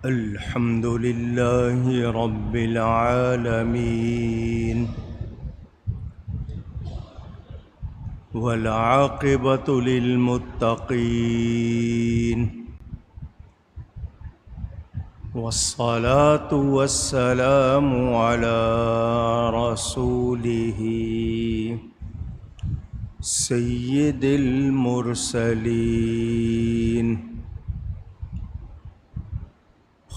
الحمد لله رب العالمين والعاقبة للمتقين والصلاة والسلام على رسوله سيد المرسلين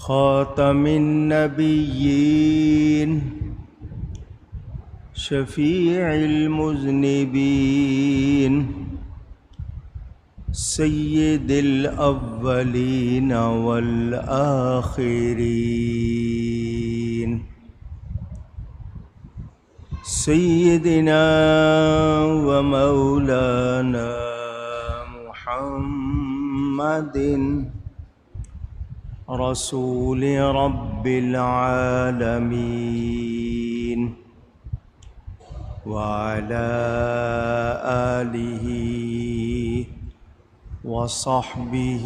خاتم النبيين شفيع المذنبين سيد الأولين والآخرين سيدنا ومولانا محمد رسول رب العالمين وعلى آله وصحبه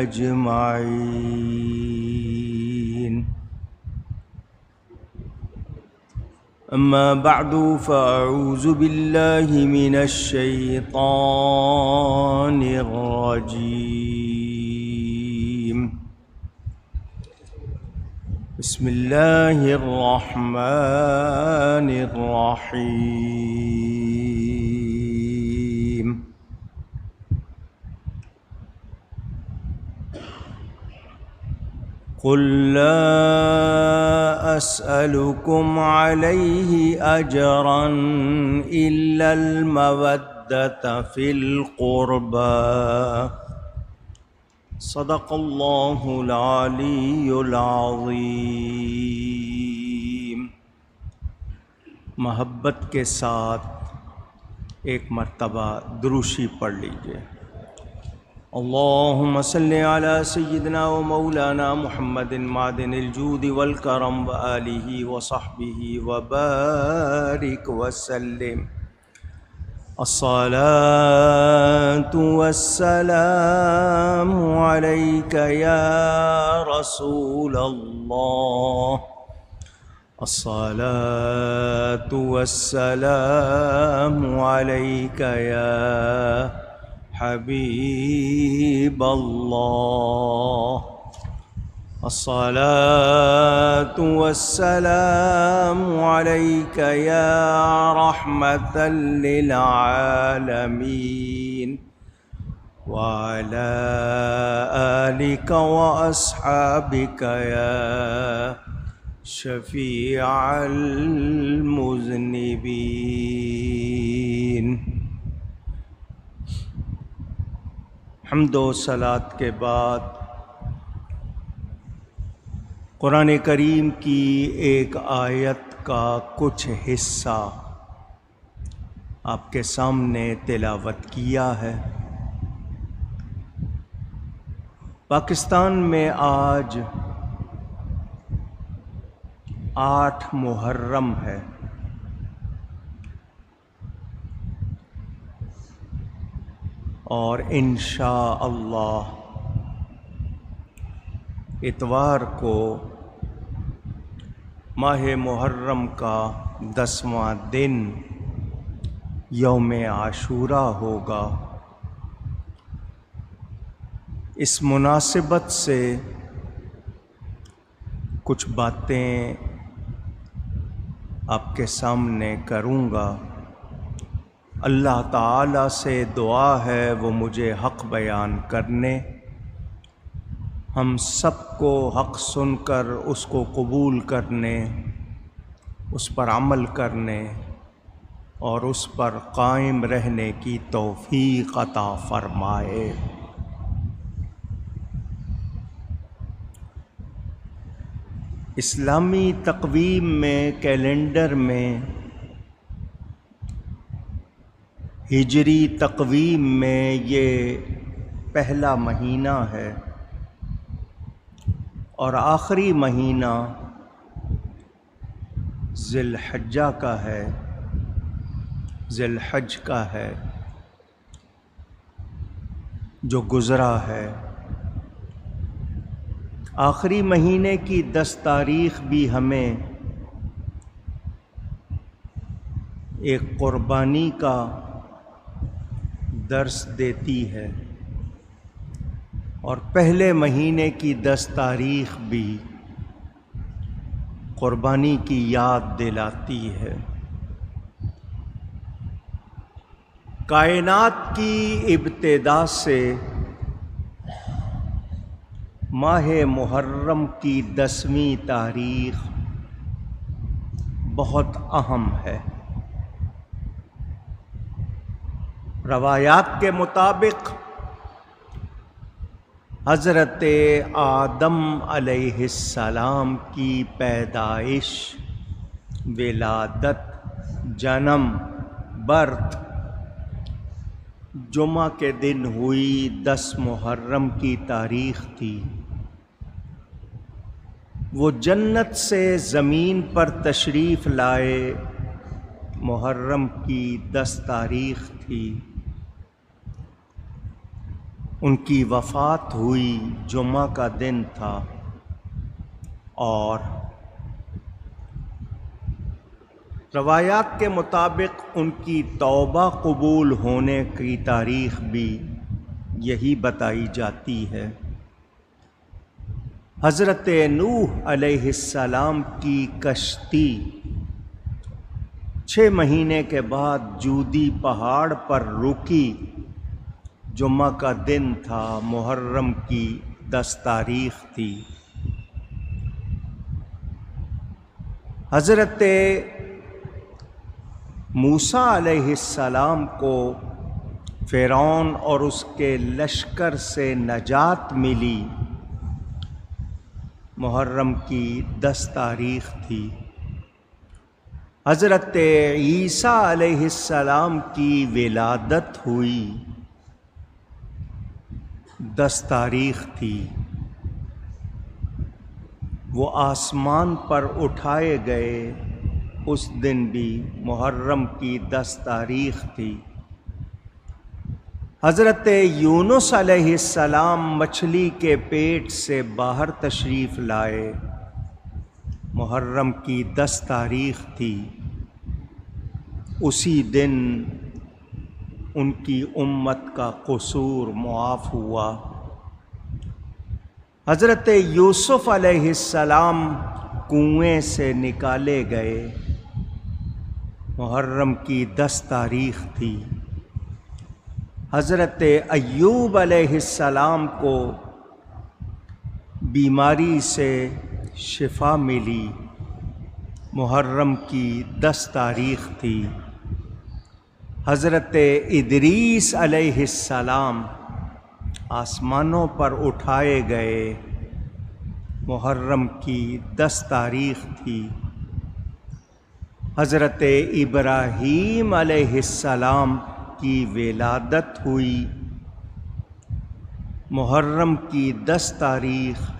أجمعين. أما بعد فأعوذ بالله من الشيطان الرجيم. بسم الله الرحمن الرحيم. قل لا أسألكم عليه أجرا إلا المودة في القربى. صدق الله العلی العظیم. محبت کے ساتھ ایک مرتبہ دروشی پڑھ لیجئے. اللہم صلی علی سیدنا و مولانا محمد معدن الجود والکرم وآلہ وصحبہ وبارک وسلم. الصلاة والسلام عليك يا رسول الله. الصلاة والسلام عليك يا حبيب الله. الصلاة والسلام عليك يا رحمة للعالمين وعلى آلك وأصحابك يا شفيع المذنبين. حمد و صلاۃ کے بعد قرآن کریم کی ایک آیت کا کچھ حصہ آپ کے سامنے تلاوت کیا ہے. پاکستان میں آج 8 محرم ہے. اور انشاءاللہ اتوار کو ماہ محرم کا 10واں دن یوم عاشوراء ہوگا. اس مناسبت سے کچھ باتیں آپ کے سامنے کروں گا. اللہ تعالیٰ سے دعا ہے وہ مجھے حق بیان کرنے، ہم سب کو حق سن کر اس کو قبول کرنے، اس پر عمل کرنے اور اس پر قائم رہنے کی توفیق عطا فرمائے. اسلامی تقویم میں، کیلنڈر میں، ہجری تقویم میں یہ پہلا مہینہ ہے اور آخری مہینہ ذی الحجہ کا ہے، ذی الحج کا ہے جو گزرا ہے. آخری مہینے کی 10 تاریخ بھی ہمیں ایک قربانی کا درس دیتی ہے، اور پہلے مہینے کی 10 تاریخ بھی قربانی کی یاد دلاتی ہے۔ کائنات کی ابتدا سے ماہ محرم کی 10ویں تاریخ بہت اہم ہے۔ روایات کے مطابق حضرت آدم علیہ السلام کی پیدائش، ولادت، جنم، برت جمعہ کے دن ہوئی 10 محرم کی تاریخ تھی۔ وہ جنت سے زمین پر تشریف لائے، محرم کی 10 تاریخ تھی۔ ان کی وفات ہوئی، جمعہ کا دن تھا، اور روایات کے مطابق ان کی توبہ قبول ہونے کی تاریخ بھی یہی بتائی جاتی ہے۔ حضرت نوح علیہ السلام کی کشتی 6 مہینے کے بعد جودی پہاڑ پر رکی، جمعہ کا دن تھا، محرم کی 10 تاریخ تھی۔ حضرت موسیٰ علیہ السلام کو فرعون اور اس کے لشکر سے نجات ملی، محرم کی 10 تاریخ تھی۔ حضرت عیسیٰ علیہ السلام کی ولادت ہوئی، 10 تاریخ تھی۔ وہ آسمان پر اٹھائے گئے، اس دن بھی محرم کی 10 تاریخ تھی۔ حضرت یونس علیہ السلام مچھلی کے پیٹ سے باہر تشریف لائے، محرم کی 10 تاریخ تھی۔ اسی دن ان کی امت کا قصور معاف ہوا۔ حضرت یوسف علیہ السلام کنویں سے نکالے گئے، محرم کی 10 تاریخ تھی۔ حضرت ایوب علیہ السلام کو بیماری سے شفا ملی، محرم کی 10 تاریخ تھی۔ حضرت ادریس علیہ السلام آسمانوں پر اٹھائے گئے، محرم کی 10 تاریخ تھی۔ حضرت ابراہیم علیہ السلام کی ولادت ہوئی، محرم کی 10 تاریخ۔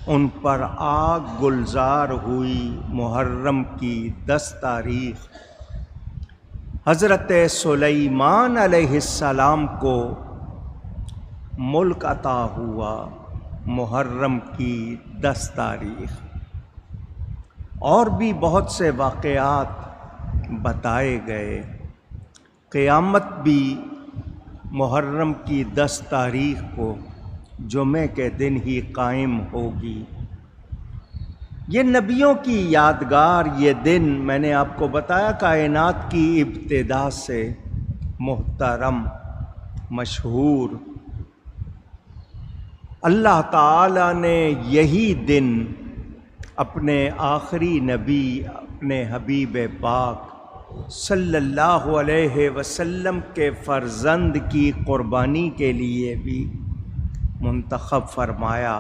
ان پر آگ گلزار ہوئی، محرم کی 10 تاریخ۔ حضرت سلیمان علیہ السلام کو ملک عطا ہوا، محرم کی 10 تاریخ۔ اور بھی بہت سے واقعات بتائے گئے۔ قیامت بھی محرم کی 10 تاریخ کو جمعے کے دن ہی قائم ہوگی۔ یہ نبیوں کی یادگار، یہ دن میں نے آپ کو بتایا کائنات کی ابتدا سے محترم، مشہور۔ اللہ تعالیٰ نے یہی دن اپنے آخری نبی، اپنے حبیب پاک صلی اللہ علیہ وسلم کے فرزند کی قربانی کے لیے بھی منتخب فرمایا۔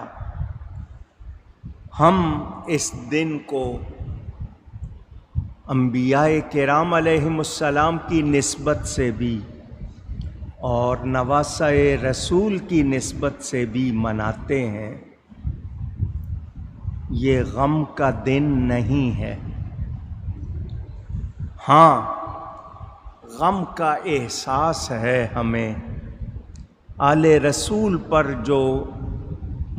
ہم اس دن کو انبیاء کرام علیہم السلام کی نسبت سے بھی اور نواسۂ رسول کی نسبت سے بھی مناتے ہیں۔ یہ غم کا دن نہیں ہے، ہاں غم کا احساس ہے ہمیں۔ آل رسول پر جو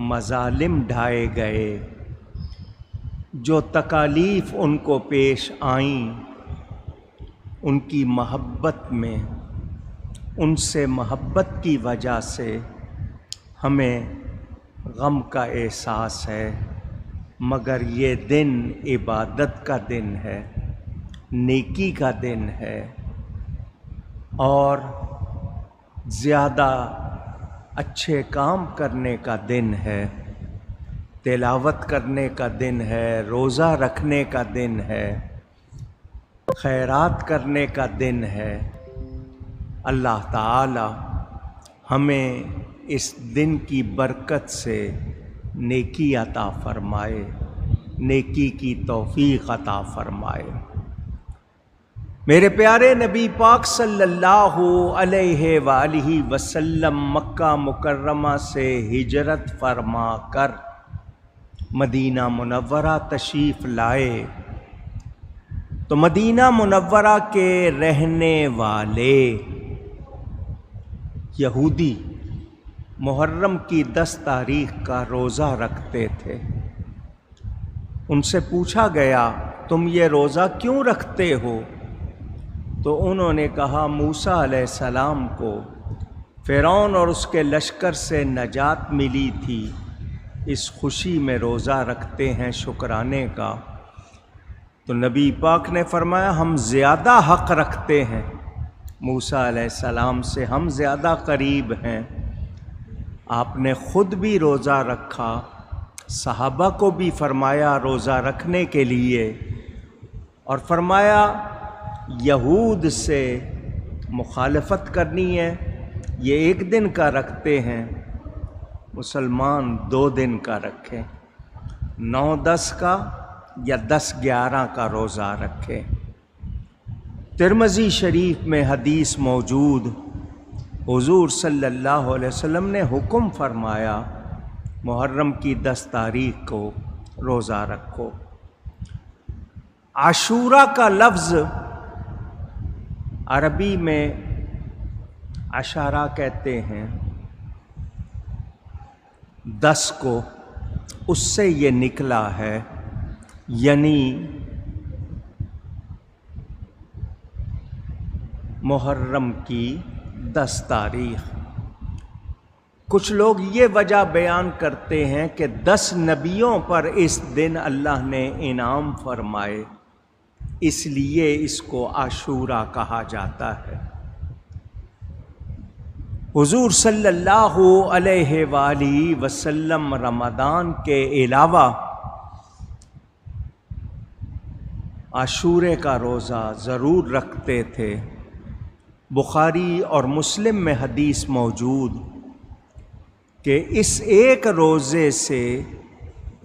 مظالم ڈھائے گئے، جو تکالیف ان کو پیش آئیں، ان کی محبت میں، ان سے محبت کی وجہ سے ہمیں غم کا احساس ہے، مگر یہ دن عبادت کا دن ہے، نیکی کا دن ہے، اور زیادہ اچھے کام کرنے کا دن ہے، تلاوت کرنے کا دن ہے، روزہ رکھنے کا دن ہے، خیرات کرنے کا دن ہے۔ اللہ تعالی ہمیں اس دن کی برکت سے نیکی عطا فرمائے، نیکی کی توفیق عطا فرمائے۔ میرے پیارے نبی پاک صلی اللہ علیہ وآلہ وسلم مکہ مکرمہ سے ہجرت فرما کر مدینہ منورہ تشریف لائے، تو مدینہ منورہ کے رہنے والے یہودی محرم کی 10 تاریخ کا روزہ رکھتے تھے۔ ان سے پوچھا گیا تم یہ روزہ کیوں رکھتے ہو؟ تو انہوں نے کہا موسیٰ علیہ السلام کو فرعون اور اس کے لشکر سے نجات ملی تھی، اس خوشی میں روزہ رکھتے ہیں شکرانے کا۔ تو نبی پاک نے فرمایا ہم زیادہ حق رکھتے ہیں موسیٰ علیہ السلام سے، ہم زیادہ قریب ہیں۔ آپ نے خود بھی روزہ رکھا، صحابہ کو بھی فرمایا روزہ رکھنے کے لیے، اور فرمایا یہود سے مخالفت کرنی ہے، یہ 1 دن کا رکھتے ہیں، مسلمان 2 دن کا رکھیں، 9-10 کا یا 10-11 کا روزہ رکھیں۔ ترمذی شریف میں حدیث موجود، حضور صلی اللہ علیہ وسلم نے حکم فرمایا محرم کی 10 تاریخ کو روزہ رکھو۔ عاشورہ کا لفظ عربی میں عشرہ کہتے ہیں 10 کو، اس سے یہ نکلا ہے، یعنی محرم کی 10 تاریخ۔ کچھ لوگ یہ وجہ بیان کرتے ہیں کہ 10 نبیوں پر اس دن اللہ نے انعام فرمائے، اس لیے اس کو عاشورہ کہا جاتا ہے۔ حضور صلی اللہ علیہ وآلہ وسلم رمضان کے علاوہ عاشورے کا روزہ ضرور رکھتے تھے۔ بخاری اور مسلم میں حدیث موجود کہ اس ایک روزے سے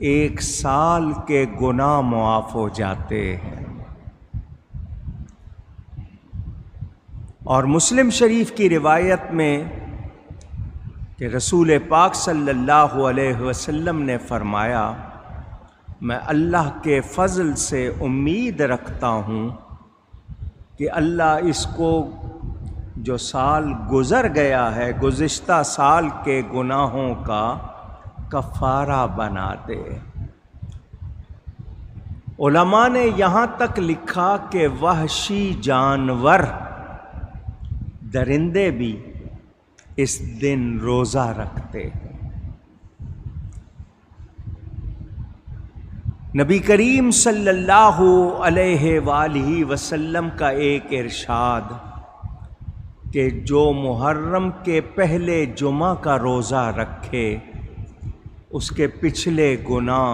1 سال کے گناہ معاف ہو جاتے ہیں۔ اور مسلم شریف کی روایت میں کہ رسول پاک صلی اللہ علیہ وسلم نے فرمایا میں اللہ کے فضل سے امید رکھتا ہوں کہ اللہ اس کو جو سال گزر گیا ہے گزشتہ سال کے گناہوں کا کفارہ بنا دے۔ علماء نے یہاں تک لکھا کہ وحشی جانور درندے بھی اس دن روزہ رکھتے ہیں۔ نبی کریم صلی اللہ علیہ وآلہ وسلم کا ایک ارشاد کہ جو محرم کے پہلے جمعہ کا روزہ رکھے اس کے پچھلے گناہ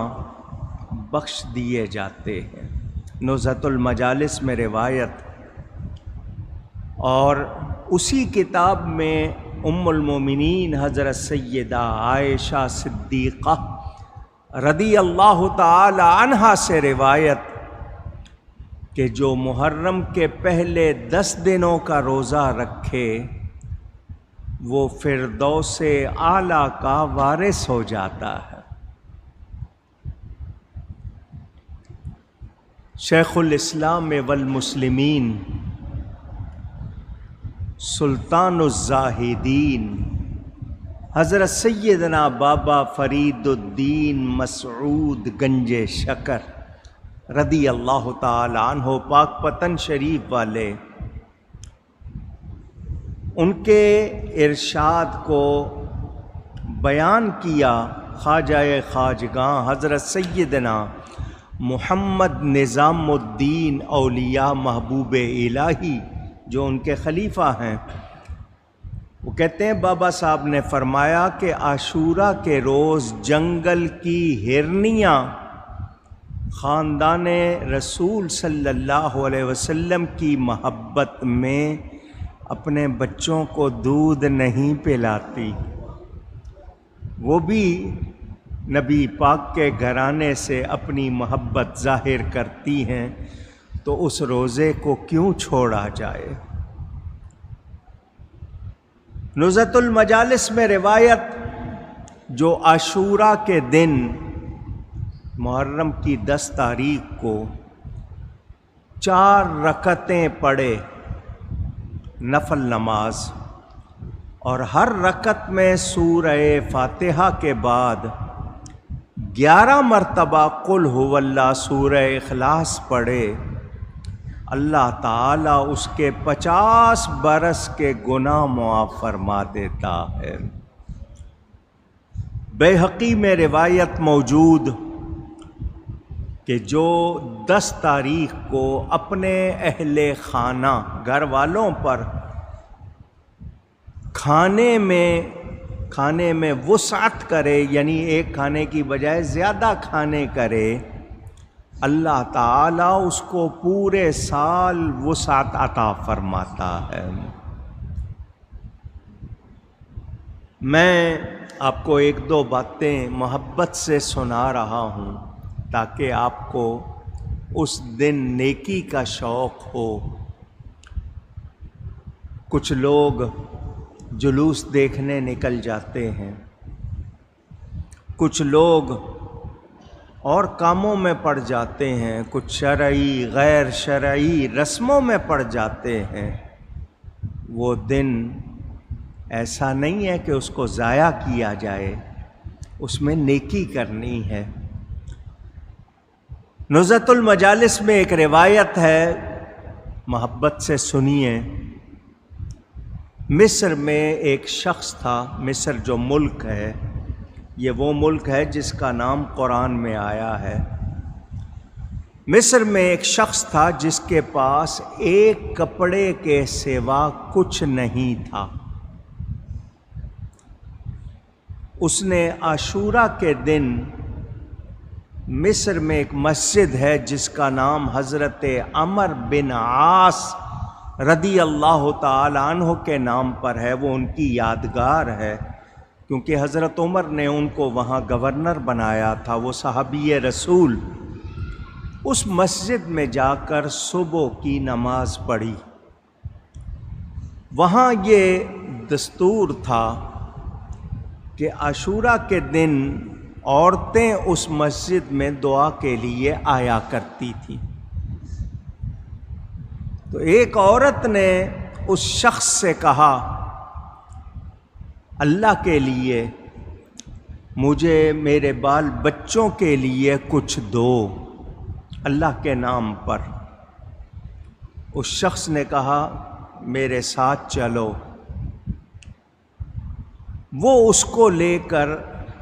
بخش دیے جاتے ہیں، نزہۃ المجالس میں روایت۔ اور اسی کتاب میں ام المومنین حضرت سیدہ عائشہ صدیقہ رضی اللہ تعالی عنہا سے روایت کہ جو محرم کے پہلے 10 دنوں کا روزہ رکھے وہ فردوس اعلیٰ کا وارث ہو جاتا ہے۔ شیخ الاسلام والمسلمین سلطان الزاہدین حضرت سیدنا بابا فرید الدین مسعود گنج شکر رضی اللہ تعالی عنہ پاک پتن شریف والے، ان کے ارشاد کو بیان کیا خواجہ خواجگاں حضرت سیدنا محمد نظام الدین اولیاء محبوب الہی جو ان کے خلیفہ ہیں۔ وہ کہتے ہیں بابا صاحب نے فرمایا کہ عاشورہ کے روز جنگل کی ہرنیاں خاندان رسول صلی اللہ علیہ وسلم کی محبت میں اپنے بچوں کو دودھ نہیں پلاتی، وہ بھی نبی پاک کے گھرانے سے اپنی محبت ظاہر کرتی ہیں، تو اس روزے کو کیوں چھوڑا جائے۔ نزہۃ المجالس میں روایت جو عاشورہ کے دن محرم کی 10 تاریخ کو 4 رکعتیں پڑھے نفل نماز، اور ہر رکعت میں سورہ فاتحہ کے بعد 11 مرتبہ قل هو اللہ سورہ اخلاص پڑھے، اللہ تعالیٰ اس کے 50 برس کے گناہ معاف فرما دیتا ہے۔ بیہقی میں روایت موجود کہ جو 10 تاریخ کو اپنے اہل خانہ گھر والوں پر کھانے میں وسعت کرے، یعنی ایک کھانے کی بجائے زیادہ کھانے کرے، اللہ تعالیٰ اس کو پورے سال وسعت عطا فرماتا ہے۔ میں آپ کو 1-2 باتیں محبت سے سنا رہا ہوں تاکہ آپ کو اس دن نیکی کا شوق ہو۔ کچھ لوگ جلوس دیکھنے نکل جاتے ہیں، کچھ لوگ اور کاموں میں پڑ جاتے ہیں، کچھ شرعی غیر شرعی رسموں میں پڑ جاتے ہیں۔ وہ دن ایسا نہیں ہے کہ اس کو ضائع کیا جائے، اس میں نیکی کرنی ہے۔ نزہۃ المجالس میں ایک روایت ہے، محبت سے سنیے۔ مصر میں ایک شخص تھا، مصر جو ملک ہے یہ وہ ملک ہے جس کا نام قرآن میں آیا ہے۔ مصر میں ایک شخص تھا جس کے پاس ایک کپڑے کے سوا کچھ نہیں تھا۔ اس نے عاشورہ کے دن مصر میں ایک مسجد ہے جس کا نام حضرت عمر بن عاص رضی اللہ تعالی عنہ کے نام پر ہے، وہ ان کی یادگار ہے، کیونکہ حضرت عمر نے ان کو وہاں گورنر بنایا تھا، وہ صحابی رسول۔ اس مسجد میں جا کر صبح کی نماز پڑھی۔ وہاں یہ دستور تھا کہ عاشورہ کے دن عورتیں اس مسجد میں دعا کے لیے آیا کرتی تھیں۔ تو ایک عورت نے اس شخص سے کہا، اللہ کے لیے مجھے میرے بال بچوں کے لیے کچھ دو، اللہ کے نام پر۔ اس شخص نے کہا میرے ساتھ چلو۔ وہ اس کو لے کر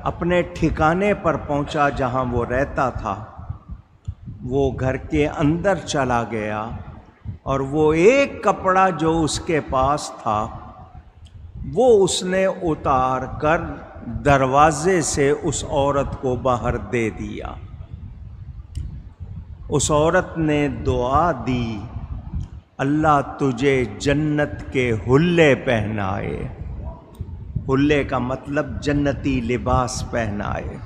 اپنے ٹھکانے پر پہنچا جہاں وہ رہتا تھا۔ وہ گھر کے اندر چلا گیا اور وہ ایک کپڑا جو اس کے پاس تھا وہ اس نے اتار کر دروازے سے اس عورت کو باہر دے دیا۔ اس عورت نے دعا دی، اللہ تجھے جنت کے حلے پہنائے۔ حلے کا مطلب جنتی لباس پہنائے۔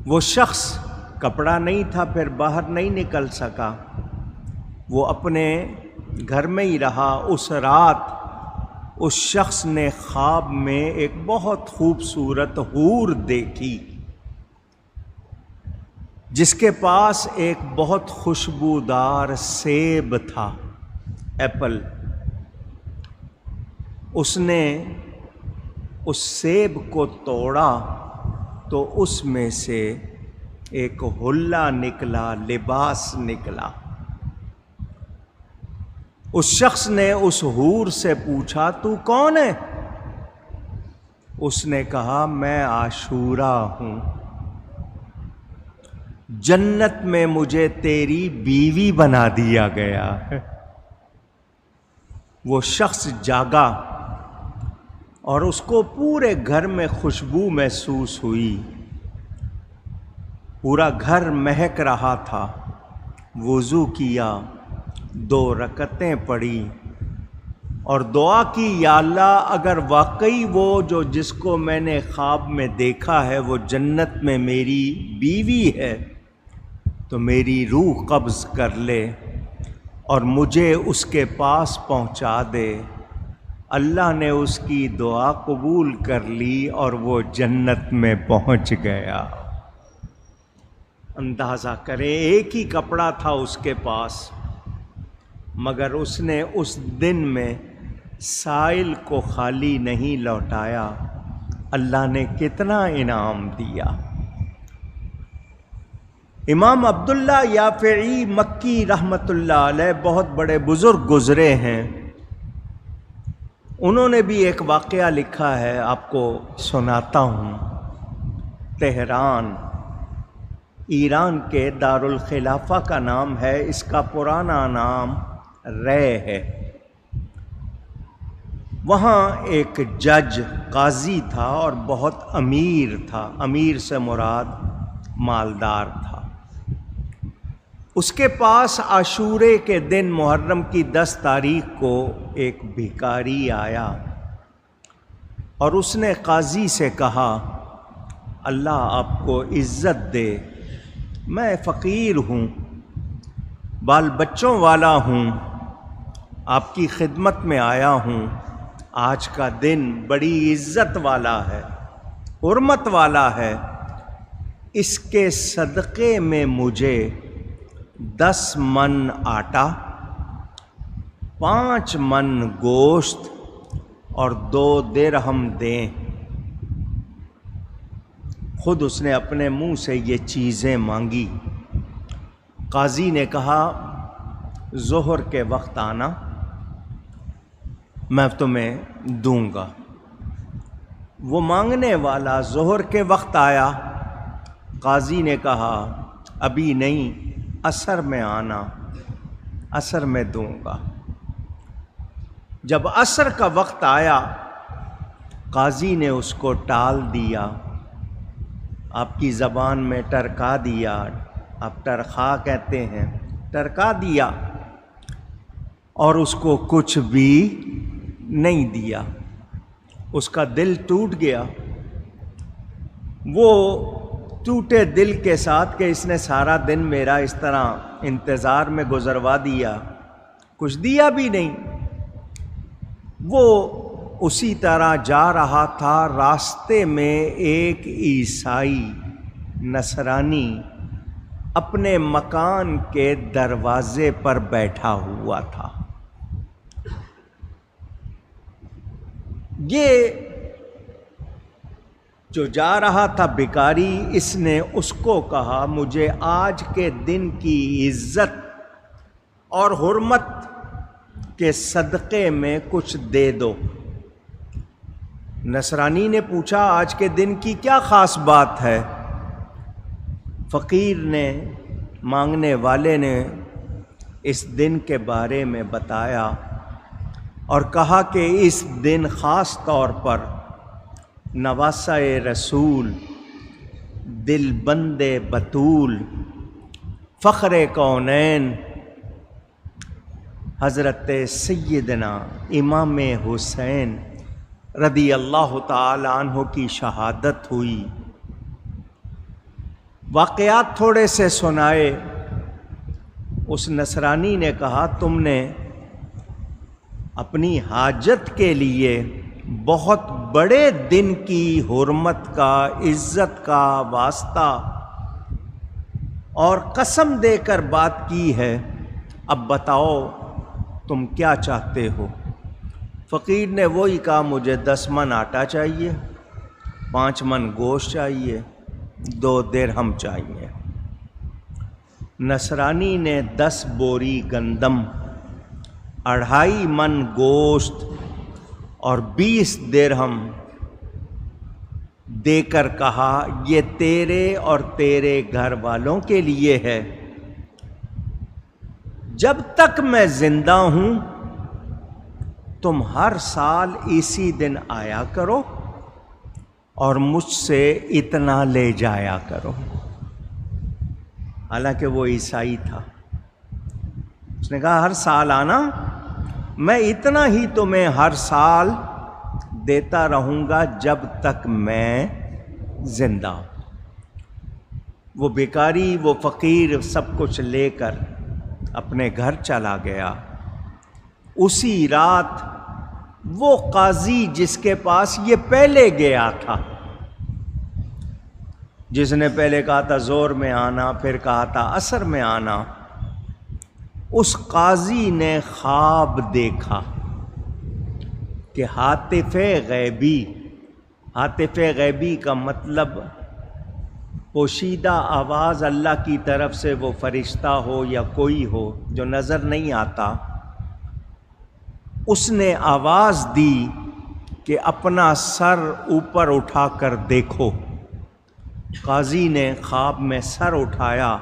وہ شخص کپڑا نہیں تھا، پھر باہر نہیں نکل سکا، وہ اپنے گھر میں ہی رہا۔ اس رات اس شخص نے خواب میں ایک بہت خوبصورت حور دیکھی جس کے پاس ایک بہت خوشبودار سیب تھا، ایپل۔ اس نے اس سیب کو توڑا تو اس میں سے ایک حلہ نکلا، لباس نکلا۔ اس شخص نے اس حور سے پوچھا تو کون ہے؟ اس نے کہا میں عاشورہ ہوں، جنت میں مجھے تیری بیوی بنا دیا گیا ہے۔ وہ شخص جاگا اور اس کو پورے گھر میں خوشبو محسوس ہوئی، پورا گھر مہک رہا تھا۔ وضو کیا، 2 رکعتیں پڑھی اور دعا کی، یا اللہ اگر واقعی وہ جس کو میں نے خواب میں دیکھا ہے وہ جنت میں میری بیوی ہے تو میری روح قبض کر لے اور مجھے اس کے پاس پہنچا دے۔ اللہ نے اس کی دعا قبول کر لی اور وہ جنت میں پہنچ گیا۔ اندازہ کریں، ایک ہی کپڑا تھا اس کے پاس، مگر اس نے اس دن میں سائل کو خالی نہیں لوٹایا۔ اللہ نے کتنا انعام دیا۔ امام عبداللہ یافعی مکی رحمۃ اللہ علیہ بہت بڑے بزرگ گزرے ہیں، انہوں نے بھی ایک واقعہ لکھا ہے، آپ کو سناتا ہوں۔ تہران، ایران کے دارالخلافہ کا نام ہے، اس کا پرانا نام رے ہے۔ وہاں ایک جج قاضی تھا اور بہت امیر تھا، امیر سے مراد مالدار تھا۔ اس کے پاس عاشورے کے دن محرم کی 10 تاریخ کو ایک بھکاری آیا اور اس نے قاضی سے کہا اللہ آپ کو عزت دے، میں فقیر ہوں، بال بچوں والا ہوں، آپ کی خدمت میں آیا ہوں، آج کا دن بڑی عزت والا ہے، حرمت والا ہے، اس کے صدقے میں مجھے 10 من آٹا، 5 من گوشت اور 2 درہم دیں۔ خود اس نے اپنے منہ سے یہ چیزیں مانگی۔ قاضی نے کہا ظہر کے وقت آنا، میں تمہیں دوں گا۔ وہ مانگنے والا ظہر کے وقت آیا، قاضی نے کہا ابھی نہیں، عصر میں آنا، عصر میں دوں گا۔ جب عصر کا وقت آیا، قاضی نے اس کو ٹال دیا، آپ کی زبان میں ٹرکا دیا، آپ ٹرخا کہتے ہیں، ٹرکا دیا اور اس کو کچھ بھی نہیں دیا۔ اس کا دل ٹوٹ گیا۔ وہ ٹوٹے دل کے ساتھ کہ اس نے سارا دن میرا اس طرح انتظار میں گزروا دیا، کچھ دیا بھی نہیں۔ وہ اسی طرح جا رہا تھا، راستے میں ایک عیسائی نصرانی اپنے مکان کے دروازے پر بیٹھا ہوا تھا۔ یہ جو جا رہا تھا بھکاری، اس نے اس کو کہا مجھے آج کے دن کی عزت اور حرمت کے صدقے میں کچھ دے دو۔ نصرانی نے پوچھا آج کے دن کی کیا خاص بات ہے؟ فقیر نے، مانگنے والے نے اس دن کے بارے میں بتایا اور کہا کہ اس دن خاص طور پر نواسہ رسول، دل بند بطول، فخر کونین حضرت سیدنا امام حسین رضی اللہ تعالی عنہ کی شہادت ہوئی۔ واقعات تھوڑے سے سنائے۔ اس نصرانی نے کہا تم نے اپنی حاجت کے لیے بہت بڑے دن کی حرمت کا، عزت کا واسطہ اور قسم دے کر بات کی ہے، اب بتاؤ تم کیا چاہتے ہو؟ فقیر نے وہی کہا مجھے 10 من آٹا چاہیے، 5 من گوشت چاہیے، 2 درہم چاہیے۔ نصرانی نے 10 بوری گندم، 2.5 من گوشت اور 20 درہم دے کر کہا یہ تیرے اور تیرے گھر والوں کے لیے ہے، جب تک میں زندہ ہوں تم ہر سال اسی دن آیا کرو اور مجھ سے اتنا لے جایا کرو۔ حالانکہ وہ عیسائی تھا، اس نے کہا ہر سال آنا، میں اتنا ہی تمہیں ہر سال دیتا رہوں گا جب تک میں زندہ ہوں۔ وہ بیکاری، وہ فقیر سب کچھ لے کر اپنے گھر چلا گیا۔ اسی رات وہ قاضی جس کے پاس یہ پہلے گیا تھا، جس نے پہلے کہا تھا زور میں آنا، پھر کہا تھا عصر میں آنا، اس قاضی نے خواب دیکھا کہ ہاتف غیبی، ہاتف غیبی کا مطلب پوشیدہ آواز اللہ کی طرف سے، وہ فرشتہ ہو یا کوئی ہو جو نظر نہیں آتا، اس نے آواز دی کہ اپنا سر اوپر اٹھا کر دیکھو۔ قاضی نے خواب میں سر اٹھایا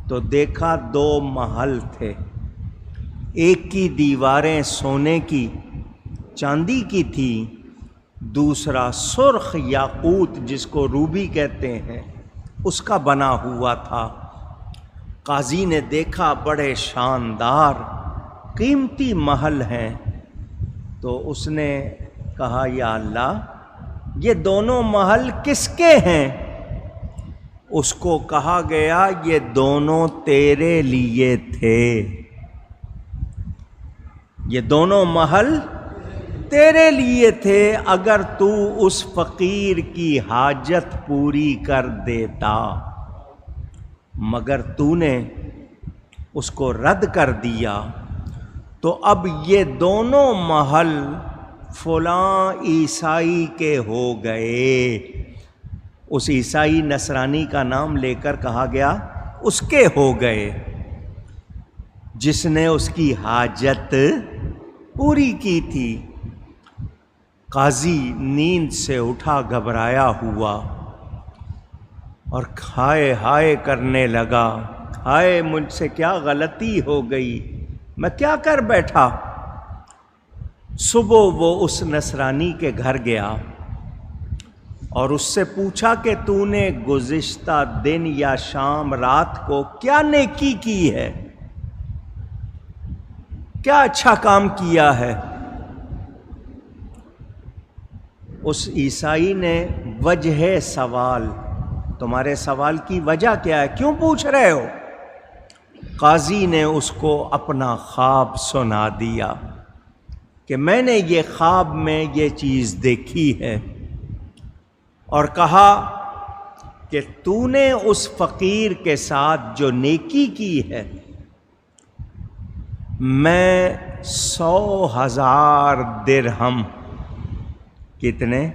تو دیکھا 2 محل تھے، ایک کی دیواریں سونے کی چاندی کی تھی، دوسرا سرخ یاقوت جس کو روبی کہتے ہیں اس کا بنا ہوا تھا۔ قاضی نے دیکھا بڑے شاندار قیمتی محل ہیں، تو اس نے کہا یا اللہ یہ دونوں محل کس کے ہیں؟ اس کو کہا گیا یہ دونوں تیرے لیے تھے، یہ دونوں محل تیرے لیے تھے، اگر تو اس فقیر کی حاجت پوری کر دیتا، مگر تو نے اس کو رد کر دیا، تو اب یہ دونوں محل فلاں عیسائی کے ہو گئے۔ اس عیسائی نصرانی کا نام لے کر کہا گیا اس کے ہو گئے، جس نے اس کی حاجت پوری کی تھی۔ قاضی نیند سے اٹھا گھبرایا ہوا اور ہائے ہائے کرنے لگا، ہائے مجھ سے کیا غلطی ہو گئی، میں کیا کر بیٹھا۔ صبح وہ اس نصرانی کے گھر گیا اور اس سے پوچھا کہ تو نے گزشتہ دن یا شام رات کو کیا نیکی کی ہے، کیا اچھا کام کیا ہے۔ اس عیسائی نے وجہ سوال، تمہارے سوال کی وجہ کیا ہے، کیوں پوچھ رہے ہو؟ قاضی نے اس کو اپنا خواب سنا دیا کہ میں نے یہ خواب میں یہ چیز دیکھی ہے، اور کہا کہ تو نے اس فقیر کے ساتھ جو نیکی کی ہے، میں 100,000 درہم، کتنے؟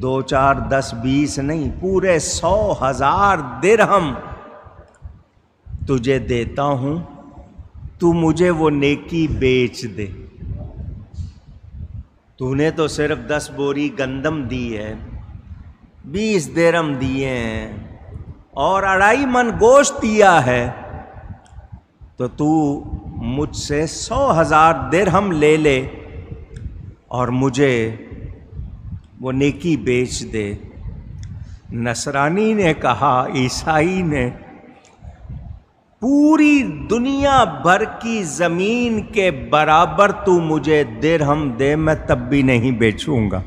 2 4 10 20 نہیں، پورے 100,000 درہم تجھے دیتا ہوں، تو مجھے وہ نیکی بیچ دے۔ تو نے تو صرف 10 بوری گندم دی ہے، 20 درہم دیے ہیں اور 2.5 من گوشت دیا ہے، تو مجھ سے 100,000 درہم لے لے اور مجھے وہ نیکی بیچ دے۔ نصرانی نے کہا، عیسائی نے، پوری دنیا بھر کی زمین کے برابر تو مجھے درہم دے، میں تب بھی نہیں بیچوں گا۔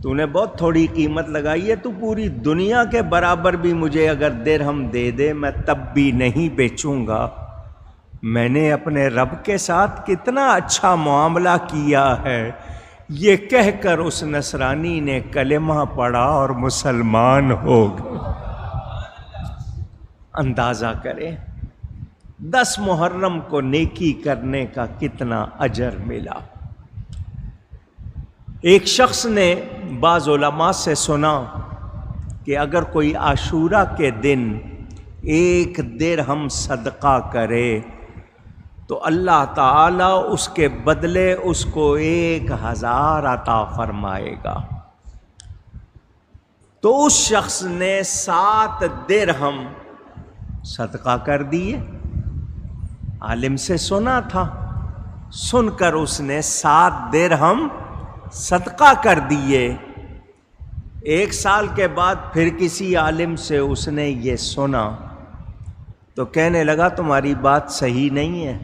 تو نے بہت تھوڑی قیمت لگائی ہے، تو پوری دنیا کے برابر بھی مجھے اگر درہم دے دے میں تب بھی نہیں بیچوں گا۔ میں نے اپنے رب کے ساتھ کتنا اچھا معاملہ کیا ہے۔ یہ کہہ کر اس نصرانی نے کلمہ پڑھا اور مسلمان ہو گئے۔ اندازہ کریں 10 محرم کو نیکی کرنے کا کتنا اجر ملا۔ ایک شخص نے بعض علماء سے سنا کہ اگر کوئی عاشورہ کے دن 1 درہم صدقہ کرے تو اللہ تعالیٰ اس کے بدلے اس کو 1000 عطا فرمائے گا۔ تو اس شخص نے 7 درہم صدقہ کر دیے۔ عالم سے سنا تھا، سن کر اس نے 7 درہم صدقہ کر دیے۔ 1 سال کے بعد پھر کسی عالم سے اس نے یہ سنا تو کہنے لگا تمہاری بات صحیح نہیں ہے،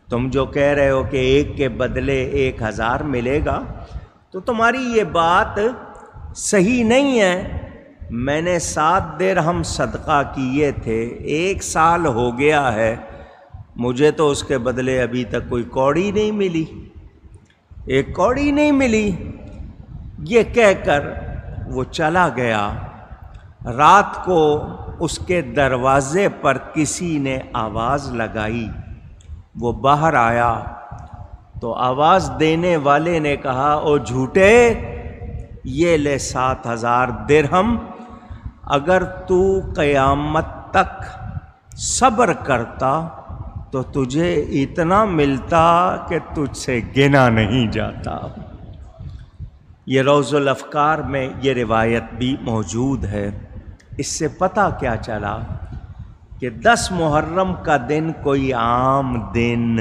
تم جو کہہ رہے ہو کہ 1 کے بدلے 1000 ملے گا تو تمہاری یہ بات صحیح نہیں ہے۔ میں نے 7 درہم صدقہ کیے تھے، 1 سال ہو گیا ہے، مجھے تو اس کے بدلے ابھی تک کوئی کوڑی نہیں ملی، 1 کوڑی نہیں ملی۔ یہ کہہ کر وہ چلا گیا۔ رات کو اس کے دروازے پر کسی نے آواز لگائی، وہ باہر آیا تو آواز دینے والے نے کہا او جھوٹے، یہ لے 7000 درہم، اگر تو قیامت تک صبر کرتا تو تجھے اتنا ملتا کہ تجھ سے گنا نہیں جاتا۔ یہ روض الافکار میں یہ روایت بھی موجود ہے۔ اس سے پتہ کیا چلا کہ 10 محرم کا دن کوئی عام دن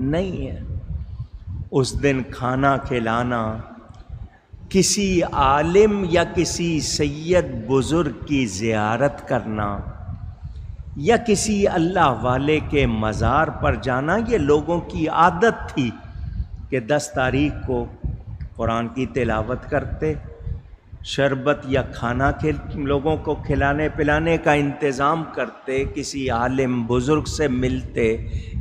نہیں ہے۔ اس دن کھانا کھلانا، کسی عالم یا کسی سید بزرگ کی زیارت کرنا یا کسی اللہ والے کے مزار پر جانا، یہ لوگوں کی عادت تھی کہ 10 تاریخ کو قرآن کی تلاوت کرتے، شربت یا کھانا لوگوں کو کھلانے پلانے کا انتظام کرتے، کسی عالم بزرگ سے ملتے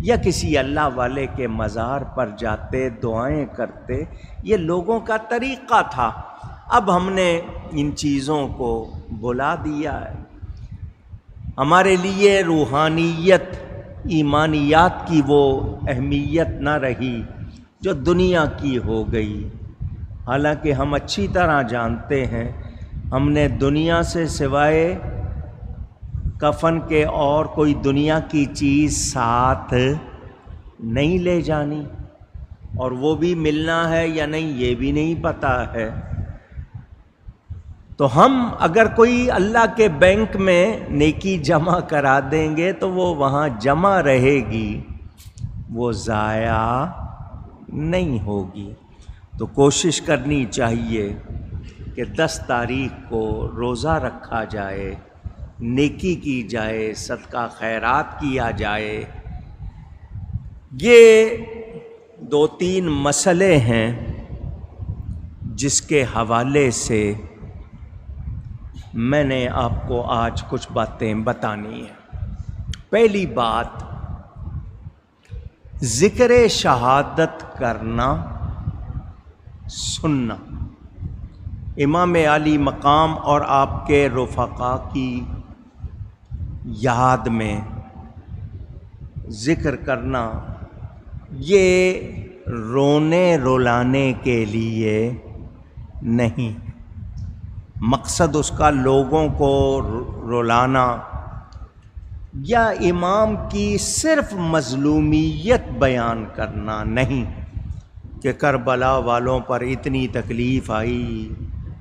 یا کسی اللہ والے کے مزار پر جاتے، دعائیں کرتے۔ یہ لوگوں کا طریقہ تھا۔ اب ہم نے ان چیزوں کو بھلا دیا ہے۔ ہمارے لیے روحانیت، ایمانیات کی وہ اہمیت نہ رہی جو دنیا کی ہو گئی۔ حالانکہ ہم اچھی طرح جانتے ہیں ہم نے دنیا سے سوائے کفن کے اور کوئی دنیا کی چیز ساتھ نہیں لے جانی، اور وہ بھی ملنا ہے یا نہیں یہ بھی نہیں پتہ ہے۔ تو ہم اگر کوئی اللہ کے بینک میں نیکی جمع کرا دیں گے تو وہ وہاں جمع رہے گی، وہ ضائع نہیں ہوگی۔ تو کوشش کرنی چاہیے کہ 10 تاریخ کو روزہ رکھا جائے، نیکی کی جائے، صدقہ خیرات کیا جائے۔ یہ 2-3 مسئلے ہیں جس کے حوالے سے میں نے آپ کو آج کچھ باتیں بتانی ہیں۔ پہلی بات، ذکر شہادت کرنا سننا، امام علی مقام اور آپ کے رفقا کی یاد میں ذکر کرنا، یہ رونے رلانے کے لیے نہیں، مقصد اس کا لوگوں کو رلانا یا امام کی صرف مظلومیت بیان کرنا نہیں کہ کربلا والوں پر اتنی تکلیف آئی،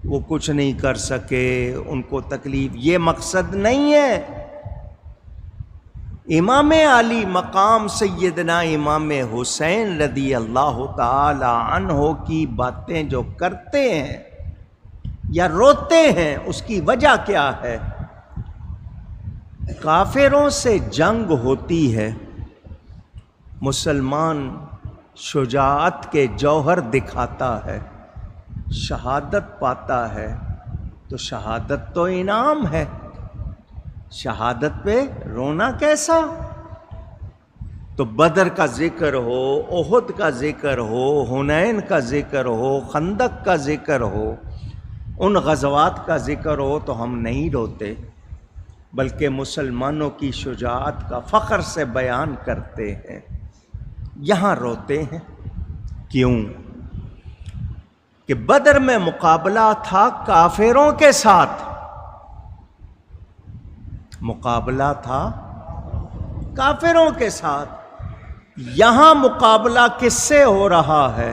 وہ کچھ نہیں کر سکے، ان کو تکلیف، یہ مقصد نہیں ہے۔ امام علی مقام سیدنا امام حسین رضی اللہ تعالی عنہ کی باتیں جو کرتے ہیں یا روتے ہیں، اس کی وجہ کیا ہے؟ کافروں سے جنگ ہوتی ہے، مسلمان شجاعت کے جوہر دکھاتا ہے، شہادت پاتا ہے، تو شہادت تو انعام ہے، شہادت پہ رونا کیسا؟ تو بدر کا ذکر ہو، احد کا ذکر ہو، حنین کا ذکر ہو، خندق کا ذکر ہو، ان غزوات کا ذکر ہو تو ہم نہیں روتے، بلکہ مسلمانوں کی شجاعت کا فخر سے بیان کرتے ہیں، یہاں روتے ہیں۔ کیوں؟ کہ بدر میں مقابلہ تھا کافروں کے ساتھ، مقابلہ تھا کافروں کے ساتھ، یہاں مقابلہ کس سے ہو رہا ہے؟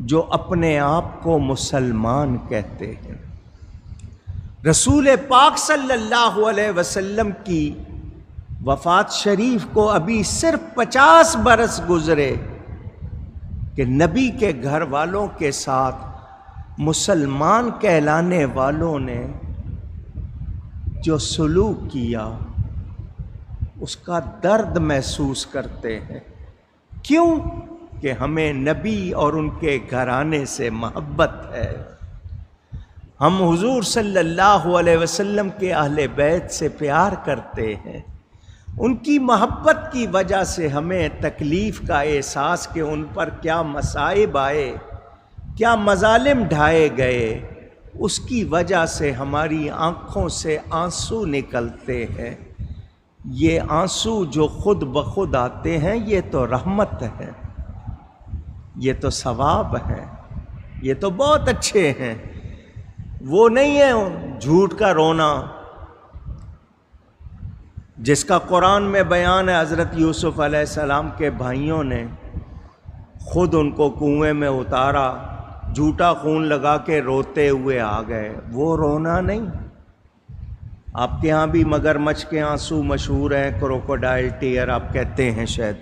جو اپنے آپ کو مسلمان کہتے ہیں۔ رسول پاک صلی اللہ علیہ وسلم کی وفات شریف کو ابھی صرف 50 برس گزرے کہ نبی کے گھر والوں کے ساتھ مسلمان کہلانے والوں نے جو سلوک کیا اس کا درد محسوس کرتے ہیں۔ کیوں؟ کہ ہمیں نبی اور ان کے گھرانے سے محبت ہے، ہم حضور صلی اللہ علیہ وسلم کے اہل بیت سے پیار کرتے ہیں، ان کی محبت کی وجہ سے ہمیں تکلیف کا احساس کہ ان پر کیا مصائب آئے، کیا مظالم ڈھائے گئے، اس کی وجہ سے ہماری آنکھوں سے آنسو نکلتے ہیں۔ یہ آنسو جو خود بخود آتے ہیں یہ تو رحمت ہے، یہ تو ثواب ہے، یہ تو بہت اچھے ہیں، وہ نہیں ہے جھوٹ کا رونا جس کا قرآن میں بیان ہے۔ حضرت یوسف علیہ السلام کے بھائیوں نے خود ان کو کنویں میں اتارا، جھوٹا خون لگا کے روتے ہوئے آ گئے، وہ رونا نہیں۔ آپ کے ہاں بھی مگرمچھ کے آنسو مشہور ہیں، کروکوڈائل ٹیئر آپ کہتے ہیں شاید۔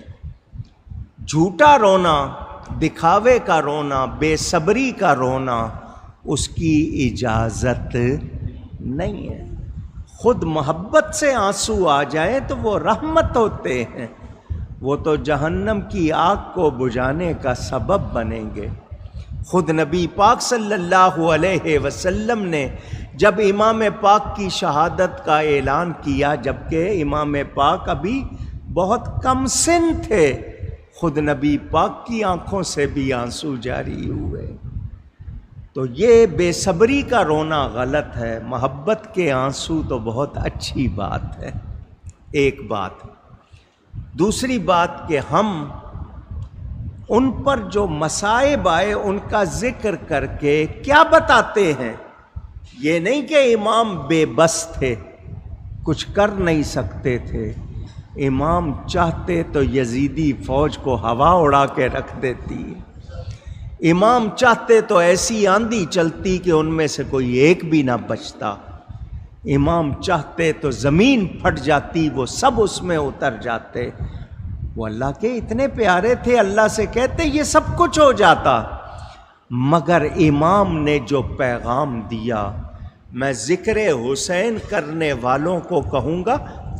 جھوٹا رونا، دکھاوے کا رونا، بے صبری کا رونا، اس کی اجازت نہیں ہے۔ خود محبت سے آنسو آ جائیں تو وہ رحمت ہوتے ہیں، وہ تو جہنم کی آگ کو بجھانے کا سبب بنیں گے۔ خود نبی پاک صلی اللہ علیہ وسلم نے جب امام پاک کی شہادت کا اعلان کیا، جبکہ امام پاک ابھی بہت کم سن تھے، خود نبی پاک کی آنکھوں سے بھی آنسو جاری ہوئے۔ تو یہ بے صبری کا رونا غلط ہے، محبت کے آنسو تو بہت اچھی بات ہے۔ ایک بات۔ دوسری بات کہ ہم ان پر جو مصائب آئے ان کا ذکر کر کے کیا بتاتے ہیں؟ یہ نہیں کہ امام بے بس تھے، کچھ کر نہیں سکتے تھے۔ امام چاہتے تو یزیدی فوج کو ہوا اڑا کے رکھ دیتی، امام چاہتے تو ایسی آندھی چلتی کہ ان میں سے کوئی ایک بھی نہ بچتا، امام چاہتے تو زمین پھٹ جاتی، وہ سب اس میں اتر جاتے۔ وہ اللہ کے اتنے پیارے تھے، اللہ سے کہتے یہ سب کچھ ہو جاتا، مگر امام نے جو پیغام دیا، میں ذکر حسین کرنے والوں کو کہوں گا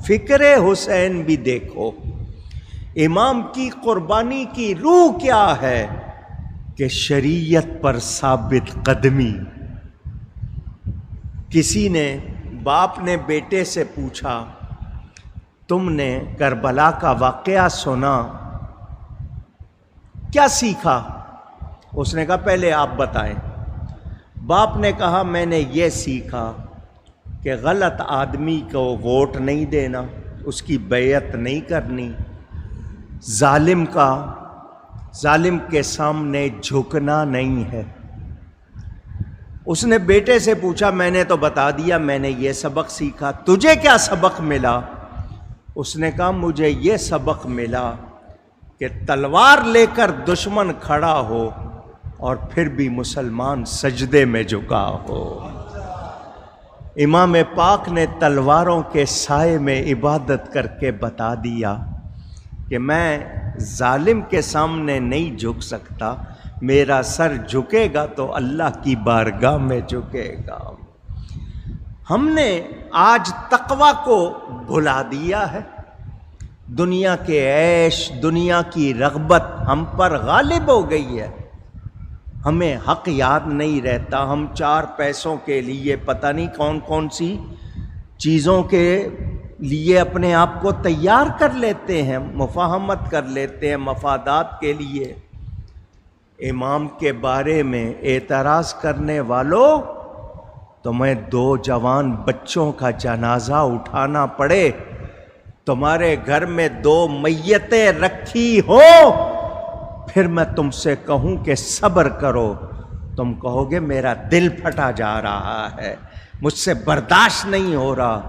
فکر حسین بھی دیکھو۔ امام کی قربانی کی روح کیا ہے؟ کہ شریعت پر ثابت قدمی۔ کسی نے، باپ نے بیٹے سے پوچھا تم نے کربلا کا واقعہ سنا، کیا سیکھا؟ اس نے کہا پہلے آپ بتائیں۔ باپ نے کہا میں نے یہ سیکھا کہ غلط آدمی کو ووٹ نہیں دینا، اس کی بیعت نہیں کرنی، ظالم کے سامنے جھکنا نہیں ہے۔ اس نے بیٹے سے پوچھا میں نے تو بتا دیا میں نے یہ سبق سیکھا، تجھے کیا سبق ملا؟ اس نے کہا مجھے یہ سبق ملا کہ تلوار لے کر دشمن کھڑا ہو اور پھر بھی مسلمان سجدے میں جھکا ہو۔ امام پاک نے تلواروں کے سائے میں عبادت کر کے بتا دیا کہ میں ظالم کے سامنے نہیں جھک سکتا، میرا سر جھکے گا تو اللہ کی بارگاہ میں جھکے گا۔ ہم نے آج تقویٰ کو بھلا دیا ہے، دنیا کے عیش، دنیا کی رغبت ہم پر غالب ہو گئی ہے، ہمیں حق یاد نہیں رہتا، ہم 4 پیسوں کے لیے پتہ نہیں کون کون سی چیزوں کے لیے اپنے آپ کو تیار کر لیتے ہیں، مفاہمت کر لیتے ہیں مفادات کے لیے۔ امام کے بارے میں اعتراض کرنے والوں تمہیں 2 جوان بچوں کا جنازہ اٹھانا پڑے، تمہارے گھر میں 2 میتیں رکھی ہو، پھر میں تم سے کہوں کہ صبر کرو، تم کہو گے میرا دل پھٹا جا رہا ہے، مجھ سے برداشت نہیں ہو رہا۔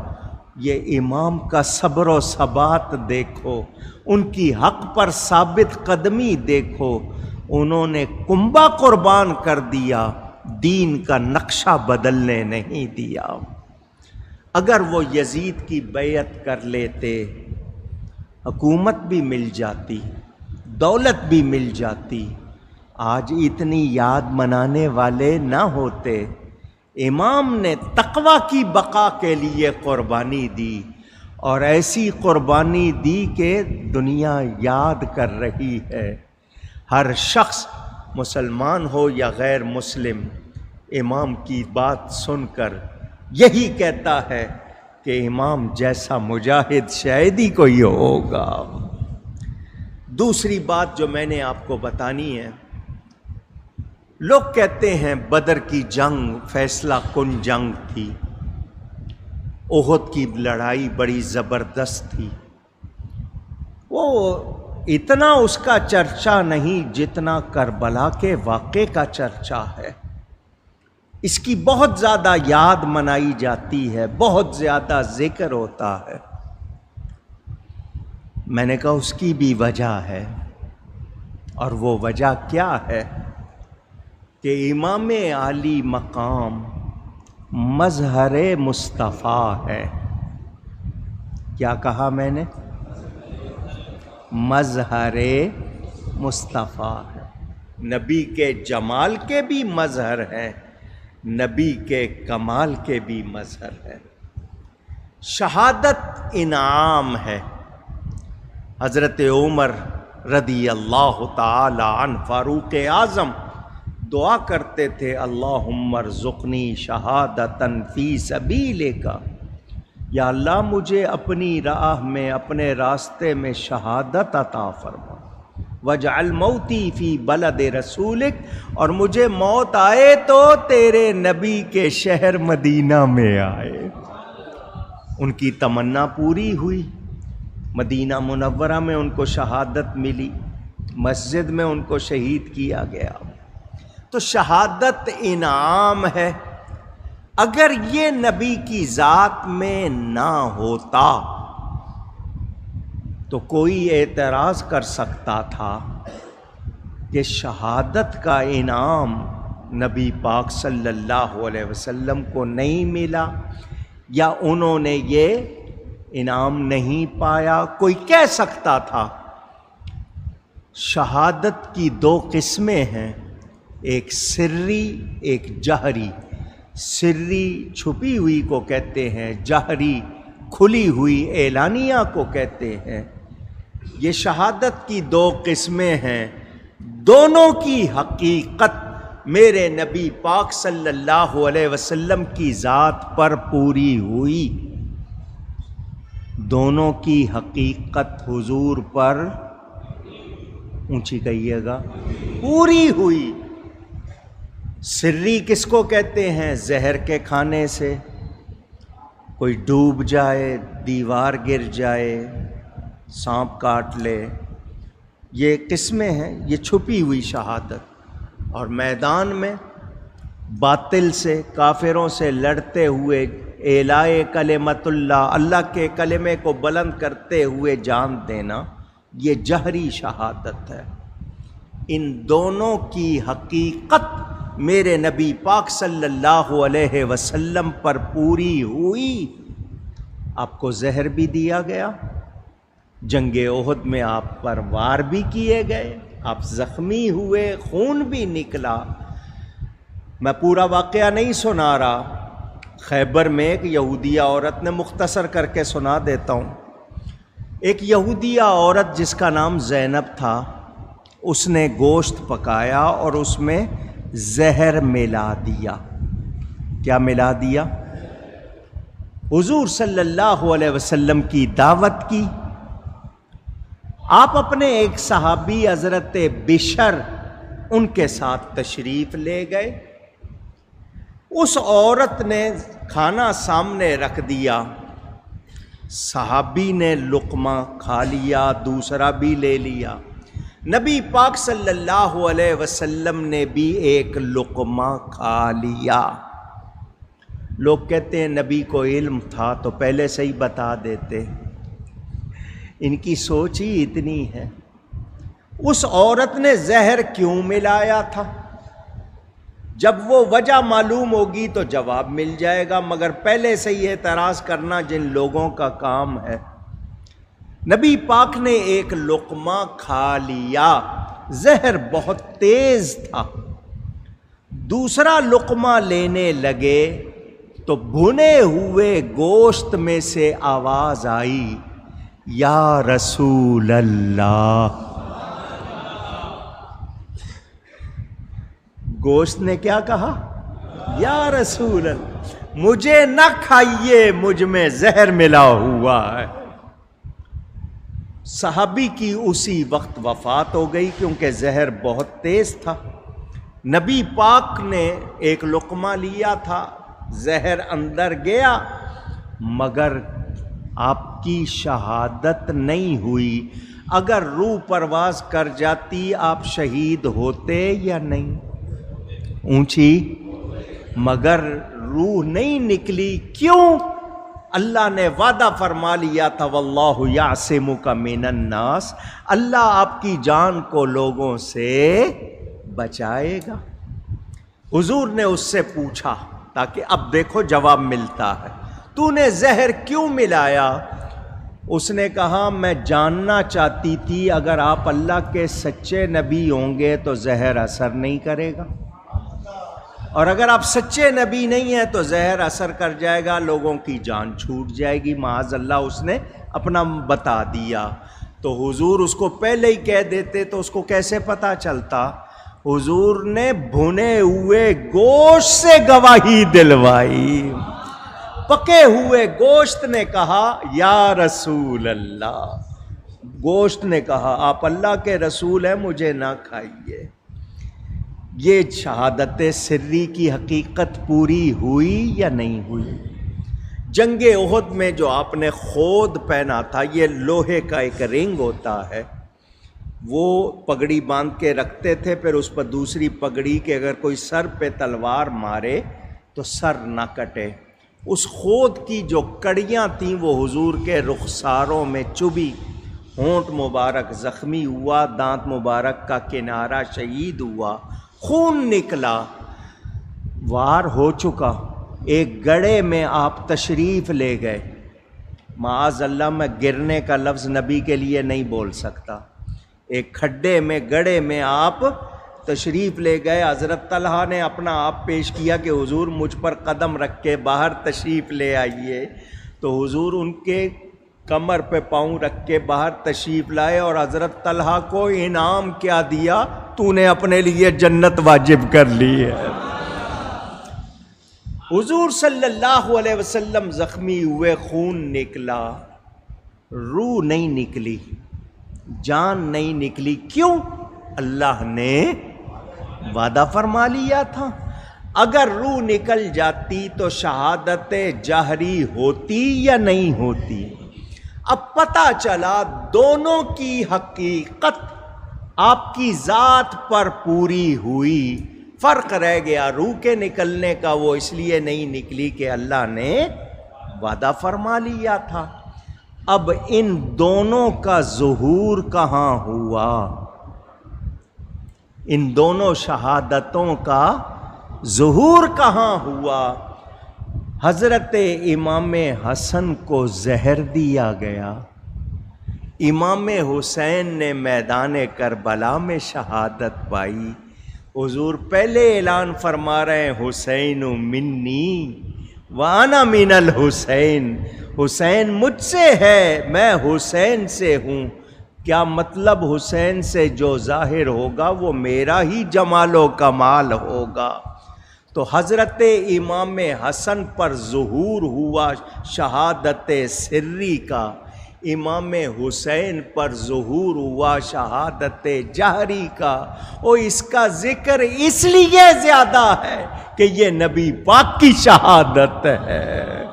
یہ امام کا صبر و ثبات دیکھو، ان کی حق پر ثابت قدمی دیکھو۔ انہوں نے کنبہ قربان کر دیا، دین کا نقشہ بدلنے نہیں دیا۔ اگر وہ یزید کی بیعت کر لیتے، حکومت بھی مل جاتی، دولت بھی مل جاتی، آج اتنی یاد منانے والے نہ ہوتے۔ امام نے تقوی کی بقا کے لیے قربانی دی، اور ایسی قربانی دی کہ دنیا یاد کر رہی ہے۔ ہر شخص مسلمان ہو یا غیر مسلم، امام کی بات سن کر یہی کہتا ہے کہ امام جیسا مجاہد شاید ہی کوئی ہوگا۔ دوسری بات جو میں نے آپ کو بتانی ہے، لوگ کہتے ہیں بدر کی جنگ فیصلہ کن جنگ تھی، احد کی لڑائی بڑی زبردست تھی۔ وہ اتنا اس کا چرچا نہیں جتنا کربلا کے واقعے کا چرچا ہے۔ اس کی بہت زیادہ یاد منائی جاتی ہے، بہت زیادہ ذکر ہوتا ہے۔ میں نے کہا اس کی بھی وجہ ہے، اور وہ وجہ کیا ہے کہ امام عالی مقام مظہر مصطفیٰ ہے۔ کیا کہا میں نے؟ مظہر مصطفیٰ ہے۔ نبی کے جمال کے بھی مظہر ہے، نبی کے کمال کے بھی مظہر ہے۔ شہادت انعام ہے۔ حضرت عمر رضی اللہ تعالی عنہ فاروق اعظم دعا کرتے تھے، اللہم ارزقنی شہادتاً فی سبیلک، یا اللہ مجھے اپنی راہ میں، اپنے راستے میں شہادت عطا فرما، واجعل موتی فی بلد رسولک، اور مجھے موت آئے تو تیرے نبی کے شہر مدینہ میں آئے۔ ان کی تمنا پوری ہوئی، مدینہ منورہ میں ان کو شہادت ملی، مسجد میں ان کو شہید کیا گیا۔ تو شہادت انعام ہے۔ اگر یہ نبی کی ذات میں نہ ہوتا تو کوئی اعتراض کر سکتا تھا کہ شہادت کا انعام نبی پاک صلی اللہ علیہ وسلم کو نہیں ملا، یا انہوں نے یہ انعام نہیں پایا، کوئی کہہ سکتا تھا۔ شہادت کی 2 قسمیں ہیں، ایک سری، ایک جہری۔ سری چھپی ہوئی کو کہتے ہیں، جہری کھلی ہوئی اعلانیہ کو کہتے ہیں۔ یہ شہادت کی 2 قسمیں ہیں، دونوں کی حقیقت میرے نبی پاک صلی اللہ علیہ وسلم کی ذات پر پوری ہوئی، دونوں کی حقیقت حضور پر، اونچی کہیے گا، پوری ہوئی۔ سری کس کو کہتے ہیں؟ زہر کے کھانے سے، کوئی ڈوب جائے، دیوار گر جائے، سانپ کاٹ لے، یہ قسمیں ہیں، یہ چھپی ہوئی شہادت۔ اور میدان میں باطل سے، کافروں سے لڑتے ہوئے، اعلائے کلمت اللہ، اللہ کے کلمے کو بلند کرتے ہوئے جان دینا، یہ جہری شہادت ہے۔ ان دونوں کی حقیقت میرے نبی پاک صلی اللہ علیہ وسلم پر پوری ہوئی۔ آپ کو زہر بھی دیا گیا، جنگ احد میں آپ پر وار بھی کیے گئے، آپ زخمی ہوئے، خون بھی نکلا۔ میں پورا واقعہ نہیں سنا رہا، خیبر میں ایک یہودیہ عورت نے مختصر کر کے سنا دیتا ہوں۔ ایک یہودیہ عورت جس کا نام زینب تھا، اس نے گوشت پکایا اور اس میں زہر ملا دیا۔ کیا ملا دیا؟ حضور صلی اللہ علیہ وسلم کی دعوت کی۔ آپ اپنے ایک صحابی حضرت بشر ان کے ساتھ تشریف لے گئے۔ اس عورت نے کھانا سامنے رکھ دیا، صحابی نے لقمہ کھا لیا، دوسرا بھی لے لیا، نبی پاک صلی اللہ علیہ وسلم نے بھی ایک لقمہ کھا لیا۔ لوگ کہتے ہیں نبی کو علم تھا تو پہلے سے ہی بتا دیتے، ان کی سوچ ہی اتنی ہے۔ اس عورت نے زہر کیوں ملایا تھا؟ جب وہ وجہ معلوم ہوگی تو جواب مل جائے گا، مگر پہلے سے ہی اعتراض کرنا جن لوگوں کا کام ہے۔ نبی پاک نے ایک لقمہ کھا لیا، زہر بہت تیز تھا، دوسرا لقمہ لینے لگے تو بھنے ہوئے گوشت میں سے آواز آئی، یا رسول اللہ۔ گوشت نے کیا کہا؟ یا رسول اللہ، مجھے نہ کھائیے، مجھ میں زہر ملا ہوا ہے۔ صحابی کی اسی وقت وفات ہو گئی کیونکہ زہر بہت تیز تھا۔ نبی پاک نے ایک لقمہ لیا تھا، زہر اندر گیا، مگر آپ کی شہادت نہیں ہوئی۔ اگر روح پرواز کر جاتی آپ شہید ہوتے یا نہیں؟ اونچی، مگر روح نہیں نکلی، کیوں؟ اللہ نے وعدہ فرما لیا تھا، واللہ یعصمک من الناس، اللہ آپ کی جان کو لوگوں سے بچائے گا۔ حضور نے اس سے پوچھا تاکہ اب دیکھو جواب ملتا ہے، تو نے زہر کیوں ملایا؟ اس نے کہا میں جاننا چاہتی تھی اگر آپ اللہ کے سچے نبی ہوں گے تو زہر اثر نہیں کرے گا، اور اگر آپ سچے نبی نہیں ہیں تو زہر اثر کر جائے گا، لوگوں کی جان چھوٹ جائے گی، معاذ اللہ۔ اس نے اپنا بتا دیا، تو حضور اس کو پہلے ہی کہہ دیتے تو اس کو کیسے پتا چلتا؟ حضور نے بھنے ہوئے گوشت سے گواہی دلوائی، پکے ہوئے گوشت نے کہا یا رسول اللہ، گوشت نے کہا آپ اللہ کے رسول ہیں، مجھے نہ کھائیے۔ یہ شہادت سری کی حقیقت پوری ہوئی یا نہیں ہوئی؟ جنگ احد میں جو آپ نے خود پہنا تھا، یہ لوہے کا ایک رنگ ہوتا ہے، وہ پگڑی باندھ کے رکھتے تھے، پھر اس پر دوسری پگڑی کہ اگر کوئی سر پہ تلوار مارے تو سر نہ کٹے۔ اس خود کی جو کڑیاں تھیں وہ حضور کے رخساروں میں چبھی، ہونٹ مبارک زخمی ہوا، دانت مبارک کا کنارہ شہید ہوا، خون نکلا، وار ہو چکا۔ ایک گڑھے میں آپ تشریف لے گئے، معاذ اللہ میں گرنے کا لفظ نبی کے لیے نہیں بول سکتا، ایک کھڈے میں گڑھے میں آپ تشریف لے گئے۔ حضرت طلحہ نے اپنا آپ پیش کیا کہ حضور مجھ پر قدم رکھ کے باہر تشریف لے آئیے، تو حضور ان کے کمر پہ پاؤں رکھ کے باہر تشریف لائے، اور حضرت طلحہ کو انعام کیا دیا؟ تو نے اپنے لیے جنت واجب کر لی ہے۔ حضور صلی اللہ علیہ وسلم زخمی ہوئے، خون نکلا، روح نہیں نکلی، جان نہیں نکلی، کیوں؟ اللہ نے وعدہ فرما لیا تھا، اگر روح نکل جاتی تو شہادت جہری ہوتی یا نہیں ہوتی؟ اب پتہ چلا دونوں کی حقیقت آپ کی ذات پر پوری ہوئی، فرق رہ گیا روح کے نکلنے کا، وہ اس لیے نہیں نکلی کہ اللہ نے وعدہ فرما لیا تھا۔ اب ان دونوں کا ظہور کہاں ہوا؟ ان دونوں شہادتوں کا ظہور کہاں ہوا؟ حضرت امام حسن کو زہر دیا گیا، امام حسین نے میدان کربلا میں شہادت پائی۔ حضور پہلے اعلان فرما رہے ہیں، حسین منی وانا من الحسین، حسین مجھ سے ہے، میں حسین سے ہوں۔ کیا مطلب؟ حسین سے جو ظاہر ہوگا وہ میرا ہی جمال و کمال ہوگا۔ تو حضرت امام حسن پر ظہور ہوا شہادت سری کا، امام حسین پر ظہور ہوا شہادت جہری کا، اور اس کا ذکر اس لیے زیادہ ہے کہ یہ نبی پاک کی شہادت ہے،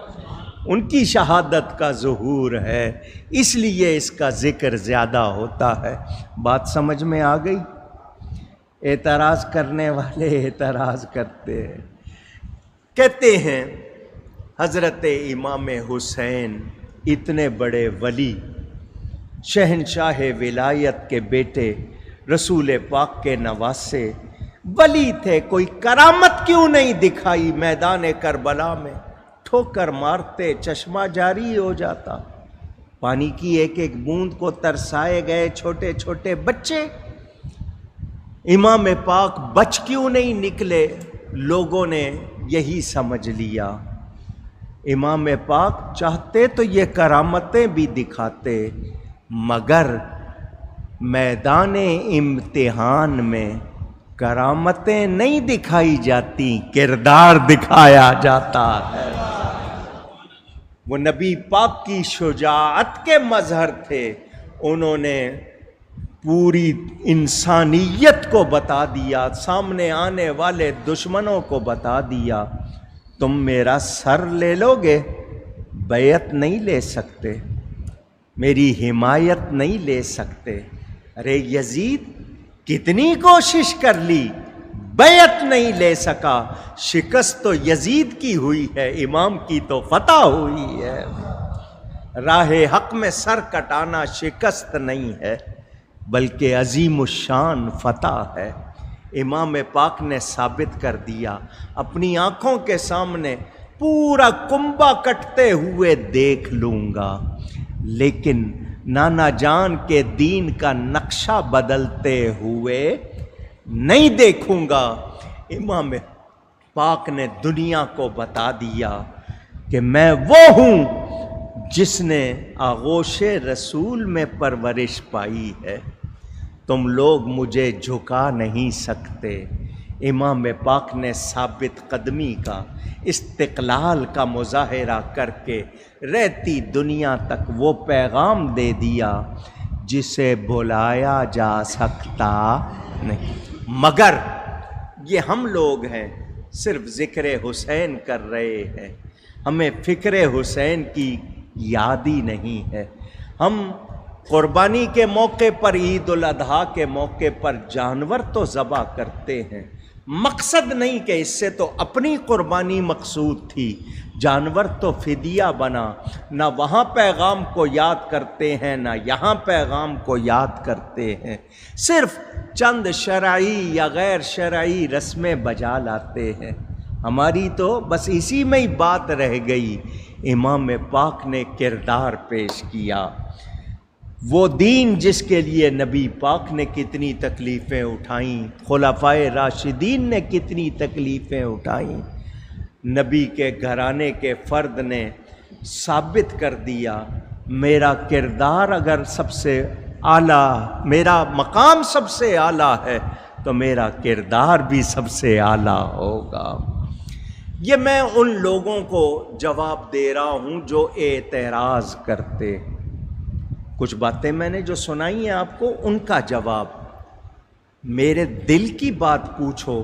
ان کی شہادت کا ظہور ہے، اس لیے اس کا ذکر زیادہ ہوتا ہے۔ بات سمجھ میں آ گئی؟ اعتراض کرنے والے اعتراض کرتے ہیں، کہتے ہیں حضرت امام حسین اتنے بڑے ولی، شہنشاہ ولایت کے بیٹے، رسول پاک کے نواسے، ولی تھے، کوئی کرامت کیوں نہیں دکھائی؟ میدان کربلا میں ٹھوکر مارتے چشمہ جاری ہو جاتا، پانی کی ایک ایک بوند کو ترسائے گئے چھوٹے چھوٹے بچے، امام پاک بچ کیوں نہیں نکلے؟ لوگوں نے یہی سمجھ لیا امام پاک چاہتے تو یہ کرامتیں بھی دکھاتے، مگر میدان امتحان میں کرامتیں نہیں دکھائی جاتی، کردار دکھایا جاتا ہے۔ وہ نبی پاک کی شجاعت کے مظہر تھے، انہوں نے پوری انسانیت کو بتا دیا، سامنے آنے والے دشمنوں کو بتا دیا، تم میرا سر لے لو گے، بیعت نہیں لے سکتے، میری حمایت نہیں لے سکتے۔ ارے یزید کتنی کوشش کر لی، بیعت نہیں لے سکا، شکست تو یزید کی ہوئی ہے، امام کی تو فتح ہوئی ہے۔ راہ حق میں سر کٹانا شکست نہیں ہے، بلکہ عظیم الشان فتح ہے۔ امام پاک نے ثابت کر دیا، اپنی آنکھوں کے سامنے پورا کنبہ کٹتے ہوئے دیکھ لوں گا، لیکن نانا جان کے دین کا نقشہ بدلتے ہوئے نہیں دیکھوں گا۔ امام پاک نے دنیا کو بتا دیا کہ میں وہ ہوں جس نے آغوش رسول میں پرورش پائی ہے، تم لوگ مجھے جھکا نہیں سکتے۔ امام پاک نے ثابت قدمی کا، استقلال کا مظاہرہ کر کے رہتی دنیا تک وہ پیغام دے دیا جسے بھلایا جا سکتا نہیں۔ مگر یہ ہم لوگ ہیں، صرف ذکر حسین کر رہے ہیں، ہمیں فکر حسین کی یاد ہی نہیں ہے۔ ہم قربانی کے موقع پر، عید الاضحیٰ کے موقع پر جانور تو ذبح کرتے ہیں، مقصد نہیں کہ اس سے تو اپنی قربانی مقصود تھی، جانور تو فدیہ بنا، نہ وہاں پیغام کو یاد کرتے ہیں نہ یہاں پیغام کو یاد کرتے ہیں، صرف چند شرعی یا غیر شرعی رسمیں بجا لاتے ہیں۔ ہماری تو بس اسی میں ہی بات رہ گئی۔ امام پاک نے کردار پیش کیا، وہ دین جس کے لیے نبی پاک نے کتنی تکلیفیں اٹھائیں، خلفائے راشدین نے کتنی تکلیفیں اٹھائیں، نبی کے گھرانے کے فرد نے ثابت کر دیا، میرا کردار اگر سب سے اعلیٰ، میرا مقام سب سے اعلیٰ ہے تو میرا کردار بھی سب سے اعلیٰ ہوگا۔ یہ میں ان لوگوں کو جواب دے رہا ہوں جو اعتراض کرتے، کچھ باتیں میں نے جو سنائی ہیں آپ کو ان کا جواب، میرے دل کی بات پوچھو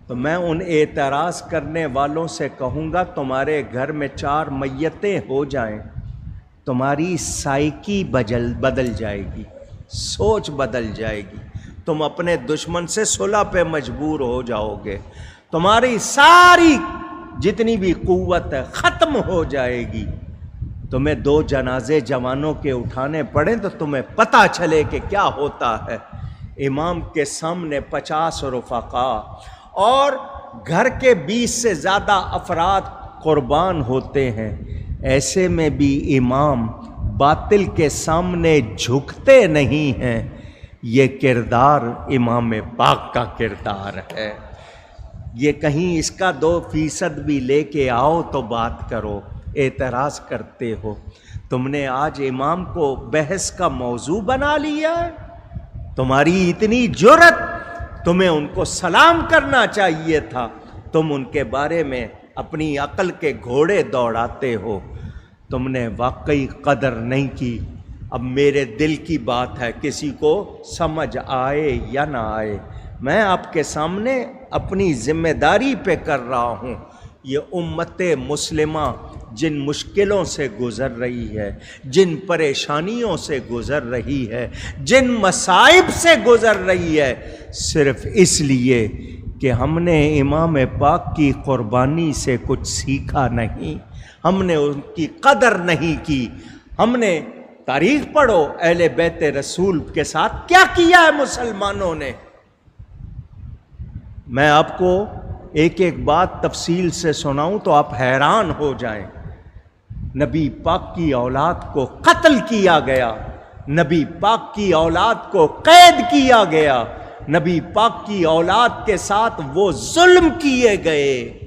تو میں ان اعتراض کرنے والوں سے کہوں گا تمہارے گھر میں 4 میتیں ہو جائیں، تمہاری سائیکی بدل جائے گی، سوچ بدل جائے گی، تم اپنے دشمن سے صلح پہ مجبور ہو جاؤ گے، تمہاری ساری جتنی بھی قوت ہے ختم ہو جائے گی، تمہیں 2 جنازے جوانوں کے اٹھانے پڑیں تو تمہیں پتہ چلے کہ کیا ہوتا ہے۔ امام کے سامنے 50 رفقا اور گھر کے 20 سے زیادہ افراد قربان ہوتے ہیں، ایسے میں بھی امام باطل کے سامنے جھکتے نہیں ہیں۔ یہ کردار امام پاک کا کردار ہے، یہ کہیں اس کا 2% بھی لے کے آؤ تو بات کرو، اعتراض کرتے ہو۔ تم نے آج امام کو بحث کا موضوع بنا لیا ہے، تمہاری اتنی جرأت، تمہیں ان کو سلام کرنا چاہیے تھا، تم ان کے بارے میں اپنی عقل کے گھوڑے دوڑاتے ہو۔ تم نے واقعی قدر نہیں کی۔ اب میرے دل کی بات ہے، کسی کو سمجھ آئے یا نہ آئے، میں آپ کے سامنے اپنی ذمہ داری پہ کر رہا ہوں۔ یہ امت مسلمہ جن مشکلوں سے گزر رہی ہے، جن پریشانیوں سے گزر رہی ہے، جن مصائب سے گزر رہی ہے، صرف اس لیے کہ ہم نے امام پاک کی قربانی سے کچھ سیکھا نہیں، ہم نے ان کی قدر نہیں کی۔ ہم نے تاریخ پڑھو، اہل بیت رسول کے ساتھ کیا کیا ہے مسلمانوں نے۔ میں آپ کو ایک ایک بات تفصیل سے سناؤں تو آپ حیران ہو جائیں۔ نبی پاک کی اولاد کو قتل کیا گیا، نبی پاک کی اولاد کو قید کیا گیا، نبی پاک کی اولاد کے ساتھ وہ ظلم کیے گئے۔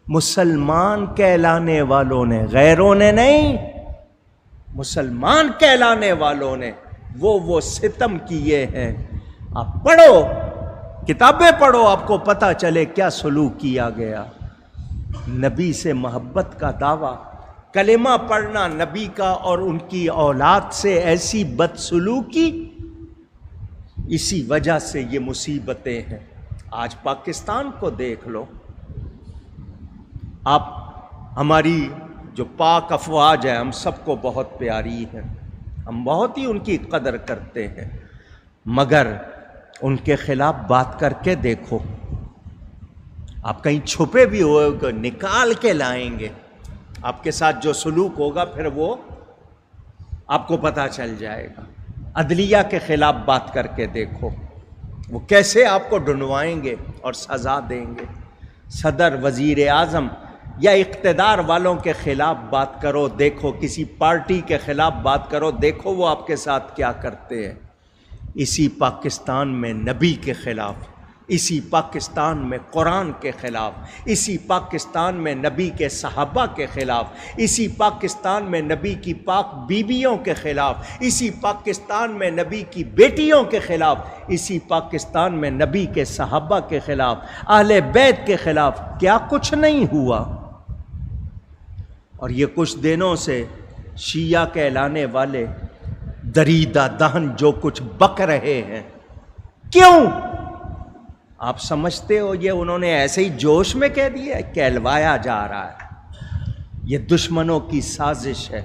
مسلمان کہلانے والوں نے، غیروں نے نہیں، مسلمان کہلانے والوں نے وہ ستم کیے ہیں۔ آپ پڑھو، کتابیں پڑھو، آپ کو پتہ چلے کیا سلوک کیا گیا۔ نبی سے محبت کا دعویٰ، کلمہ پڑھنا نبی کا اور ان کی اولاد سے ایسی بدسلوکی، اسی وجہ سے یہ مصیبتیں ہیں۔ آج پاکستان کو دیکھ لو، آپ ہماری جو پاک افواج ہے ہم سب کو بہت پیاری ہے، ہم بہت ہی ان کی قدر کرتے ہیں، مگر ان کے خلاف بات کر کے دیکھو، آپ کہیں چھپے بھی ہوئے گا نکال کے لائیں گے، آپ کے ساتھ جو سلوک ہوگا پھر وہ آپ کو پتہ چل جائے گا۔ عدلیہ کے خلاف بات کر کے دیکھو، وہ کیسے آپ کو ڈھونڈوائیں گے اور سزا دیں گے۔ صدر، وزیر اعظم یا اقتدار والوں کے خلاف بات کرو، دیکھو، کسی پارٹی کے خلاف بات کرو، دیکھو وہ آپ کے ساتھ کیا کرتے ہیں۔ اسی پاکستان میں نبی کے خلاف، اسی پاکستان میں قرآن کے خلاف، اسی پاکستان میں نبی کے صحابہ کے خلاف، اسی پاکستان میں نبی کی پاک بیویوں کے خلاف، اسی پاکستان میں نبی کی بیٹیوں کے خلاف، اسی پاکستان میں نبی کے صحابہ کے خلاف، اہل بیت کے خلاف کیا کچھ نہیں ہوا۔ اور یہ کچھ دنوں سے شیعہ کہلانے والے دریدہ دہن جو کچھ بک رہے ہیں، کیوں؟ آپ سمجھتے ہو یہ انہوں نے ایسے ہی جوش میں کہہ دیا ہے؟ کہلوایا جا رہا ہے، یہ دشمنوں کی سازش ہے۔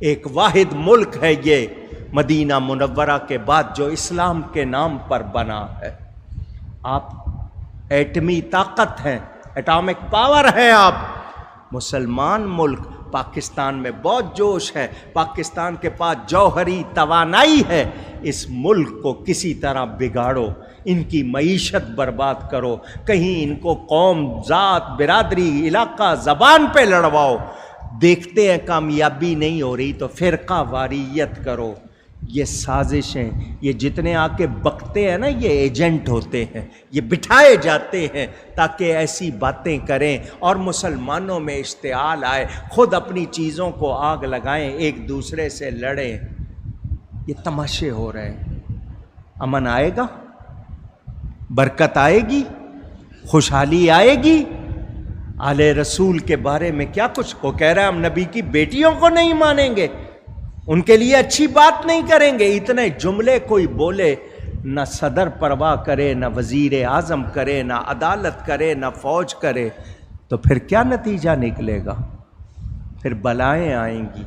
ایک واحد ملک ہے یہ مدینہ منورہ کے بعد جو اسلام کے نام پر بنا ہے۔ آپ ایٹمی طاقت ہیں، ایٹامک پاور ہیں آپ، مسلمان ملک، پاکستان میں بہت جوش ہے، پاکستان کے پاس جوہری توانائی ہے، اس ملک کو کسی طرح بگاڑو، ان کی معیشت برباد کرو، کہیں ان کو قوم، ذات، برادری، علاقہ، زبان پہ لڑواؤ، دیکھتے ہیں کامیابی نہیں ہو رہی تو فرقہ واریت کرو۔ یہ سازشیں، یہ جتنے آ کے بکتے ہیں نا، یہ ایجنٹ ہوتے ہیں، یہ بٹھائے جاتے ہیں تاکہ ایسی باتیں کریں اور مسلمانوں میں اشتعال آئے، خود اپنی چیزوں کو آگ لگائیں، ایک دوسرے سے لڑیں۔ یہ تماشے ہو رہے ہیں۔ امن آئے گا؟ برکت آئے گی؟ خوشحالی آئے گی؟ آل رسول کے بارے میں کیا کچھ کو کہہ رہا ہے، ہم نبی کی بیٹیوں کو نہیں مانیں گے، ان کے لیے اچھی بات نہیں کریں گے۔ اتنے جملے کوئی بولے، نہ صدر پرواہ کرے، نہ وزیر اعظم کرے، نہ عدالت کرے، نہ فوج کرے، تو پھر کیا نتیجہ نکلے گا؟ پھر بلائیں آئیں گی،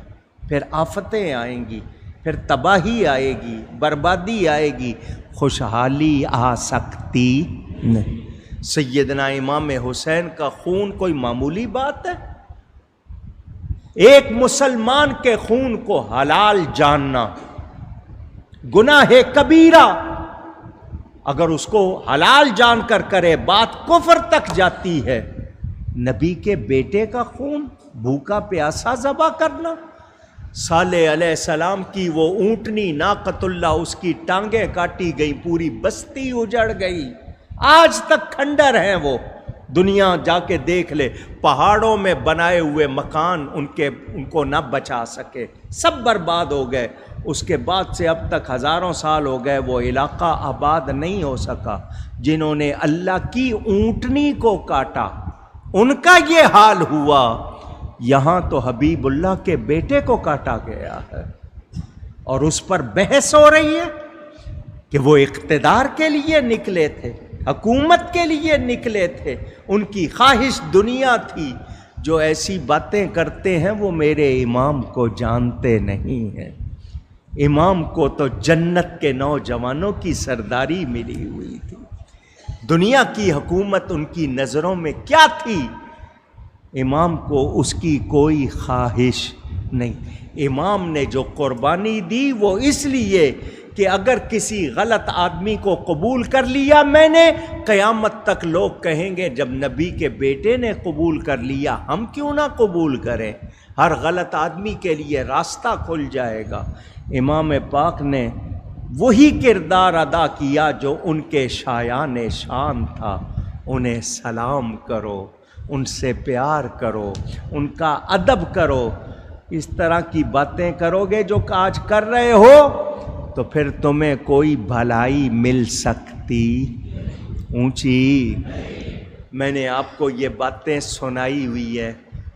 پھر آفتیں آئیں گی، پھر تباہی آئے گی، بربادی آئے گی، خوشحالی آ سکتی نہیں۔ سیدنا امام حسین کا خون کوئی معمولی بات ہے؟ ایک مسلمان کے خون کو حلال جاننا گناہ کبیرہ، اگر اس کو حلال جان کر کرے بات کفر تک جاتی ہے۔ نبی کے بیٹے کا خون بھوکا پیاسا ذبح کرنا، صالح علیہ السلام کی وہ اونٹنی ناقۃ اللہ، اس کی ٹانگیں کاٹی گئی، پوری بستی اجڑ گئی، آج تک کھنڈر ہیں وہ، دنیا جا کے دیکھ لے، پہاڑوں میں بنائے ہوئے مکان ان کو نہ بچا سکے، سب برباد ہو گئے۔ اس کے بعد سے اب تک ہزاروں سال ہو گئے، وہ علاقہ آباد نہیں ہو سکا۔ جنہوں نے اللہ کی اونٹنی کو کاٹا ان کا یہ حال ہوا۔ یہاں تو حبیب اللہ کے بیٹے کو کاٹا گیا ہے اور اس پر بحث ہو رہی ہے کہ وہ اقتدار کے لیے نکلے تھے، حکومت کے لیے نکلے تھے، ان کی خواہش دنیا تھی۔ جو ایسی باتیں کرتے ہیں وہ میرے امام کو جانتے نہیں ہیں۔ امام کو تو جنت کے نوجوانوں کی سرداری ملی ہوئی تھی، دنیا کی حکومت ان کی نظروں میں کیا تھی؟ امام کو اس کی کوئی خواہش نہیں۔ امام نے جو قربانی دی وہ اس لیے کہ اگر کسی غلط آدمی کو قبول کر لیا میں نے، قیامت تک لوگ کہیں گے جب نبی کے بیٹے نے قبول کر لیا ہم کیوں نہ قبول کریں، ہر غلط آدمی کے لیے راستہ کھل جائے گا۔ امام پاک نے وہی کردار ادا کیا جو ان کے شایان شان تھا۔ انہیں سلام کرو، ان سے پیار کرو، ان کا ادب کرو۔ اس طرح کی باتیں کرو گے جو آج کر رہے ہو تو پھر تمہیں کوئی بھلائی مل سکتی اونچی؟ میں نے آپ کو یہ باتیں سنائی ہوئی ہے،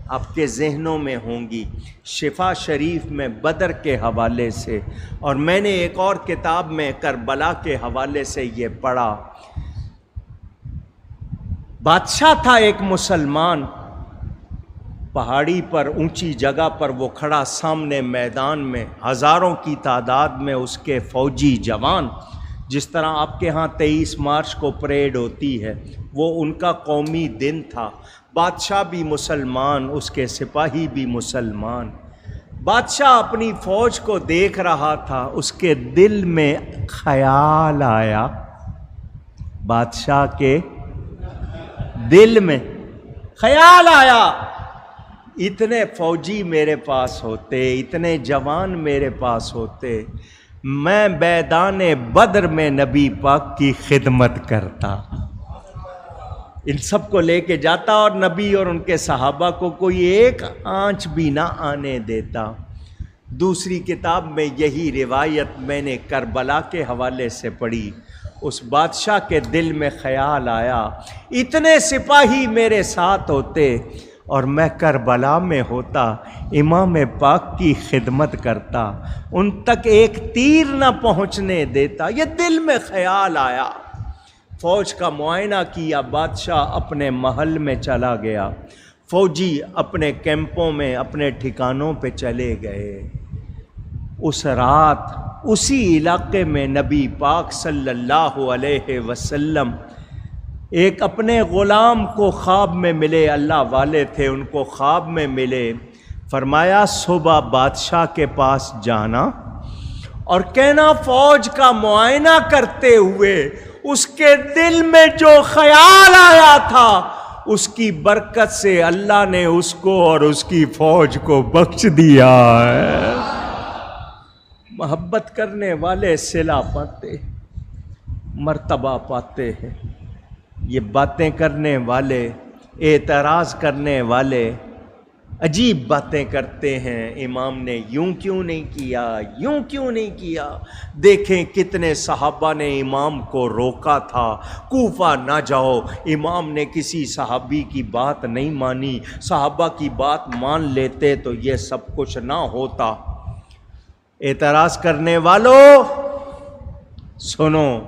آپ کے ذہنوں میں ہوں گی، شفا شریف میں بدر کے حوالے سے، اور میں نے ایک اور کتاب میں کربلا کے حوالے سے یہ پڑھا۔ بادشاہ تھا ایک مسلمان، پہاڑی پر اونچی جگہ پر وہ کھڑا، سامنے میدان میں ہزاروں کی تعداد میں اس کے فوجی جوان، جس طرح آپ کے ہاں 23 مارچ کو پریڈ ہوتی ہے، وہ ان کا قومی دن تھا۔ بادشاہ بھی مسلمان، اس کے سپاہی بھی مسلمان۔ بادشاہ اپنی فوج کو دیکھ رہا تھا، اس کے دل میں خیال آیا، بادشاہ کے دل میں خیال آیا، اتنے فوجی میرے پاس ہوتے، اتنے جوان میرے پاس ہوتے، میں میدان بدر میں نبی پاک کی خدمت کرتا، ان سب کو لے کے جاتا اور نبی اور ان کے صحابہ کو کوئی ایک آنچ بھی نہ آنے دیتا۔ دوسری کتاب میں یہی روایت میں نے کربلا کے حوالے سے پڑھی۔ اس بادشاہ کے دل میں خیال آیا، اتنے سپاہی میرے ساتھ ہوتے اور میں کربلا میں ہوتا، امام پاک کی خدمت کرتا، ان تک ایک تیر نہ پہنچنے دیتا۔ یہ دل میں خیال آیا۔ فوج کا معائنہ کیا، بادشاہ اپنے محل میں چلا گیا، فوجی اپنے کیمپوں میں اپنے ٹھکانوں پہ چلے گئے۔ اس رات اسی علاقے میں نبی پاک صلی اللہ علیہ وسلم ایک اپنے غلام کو خواب میں ملے، اللہ والے تھے، ان کو خواب میں ملے، فرمایا صبح بادشاہ کے پاس جانا اور کہنا فوج کا معائنہ کرتے ہوئے اس کے دل میں جو خیال آیا تھا اس کی برکت سے اللہ نے اس کو اور اس کی فوج کو بخش دیا ہے۔ محبت کرنے والے صلہ پاتے، مرتبہ پاتے ہیں۔ یہ باتیں کرنے والے، اعتراض کرنے والے عجیب باتیں کرتے ہیں، امام نے یوں کیوں نہیں کیا، یوں کیوں نہیں کیا۔ دیکھیں کتنے صحابہ نے امام کو روکا تھا، کوفہ نہ جاؤ، امام نے کسی صحابی کی بات نہیں مانی، صحابہ کی بات مان لیتے تو یہ سب کچھ نہ ہوتا۔ اعتراض کرنے والوں سنو،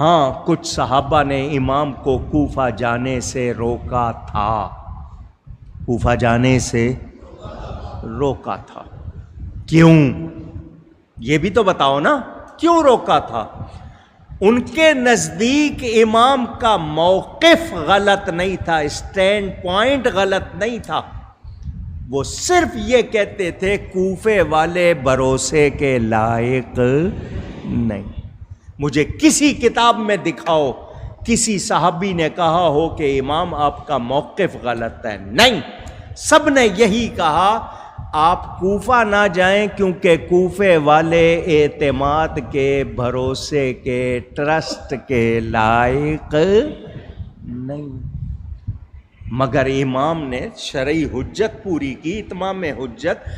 ہاں کچھ صحابہ نے امام کو کوفہ جانے سے روکا تھا، کوفہ جانے سے روکا تھا۔ کیوں؟ یہ بھی تو بتاؤ نا، کیوں روکا تھا؟ ان کے نزدیک امام کا موقف غلط نہیں تھا، اسٹینڈ پوائنٹ غلط نہیں تھا، وہ صرف یہ کہتے تھے کوفے والے بھروسے کے لائق نہیں۔ مجھے کسی کتاب میں دکھاؤ کسی صحابی نے کہا ہو کہ امام آپ کا موقف غلط ہے، نہیں، سب نے یہی کہا آپ کوفہ نہ جائیں کیونکہ کوفے والے اعتماد کے، بھروسے کے، ٹرسٹ کے لائق نہیں۔ مگر امام نے شرعی حجت پوری کی، اتمام حجت،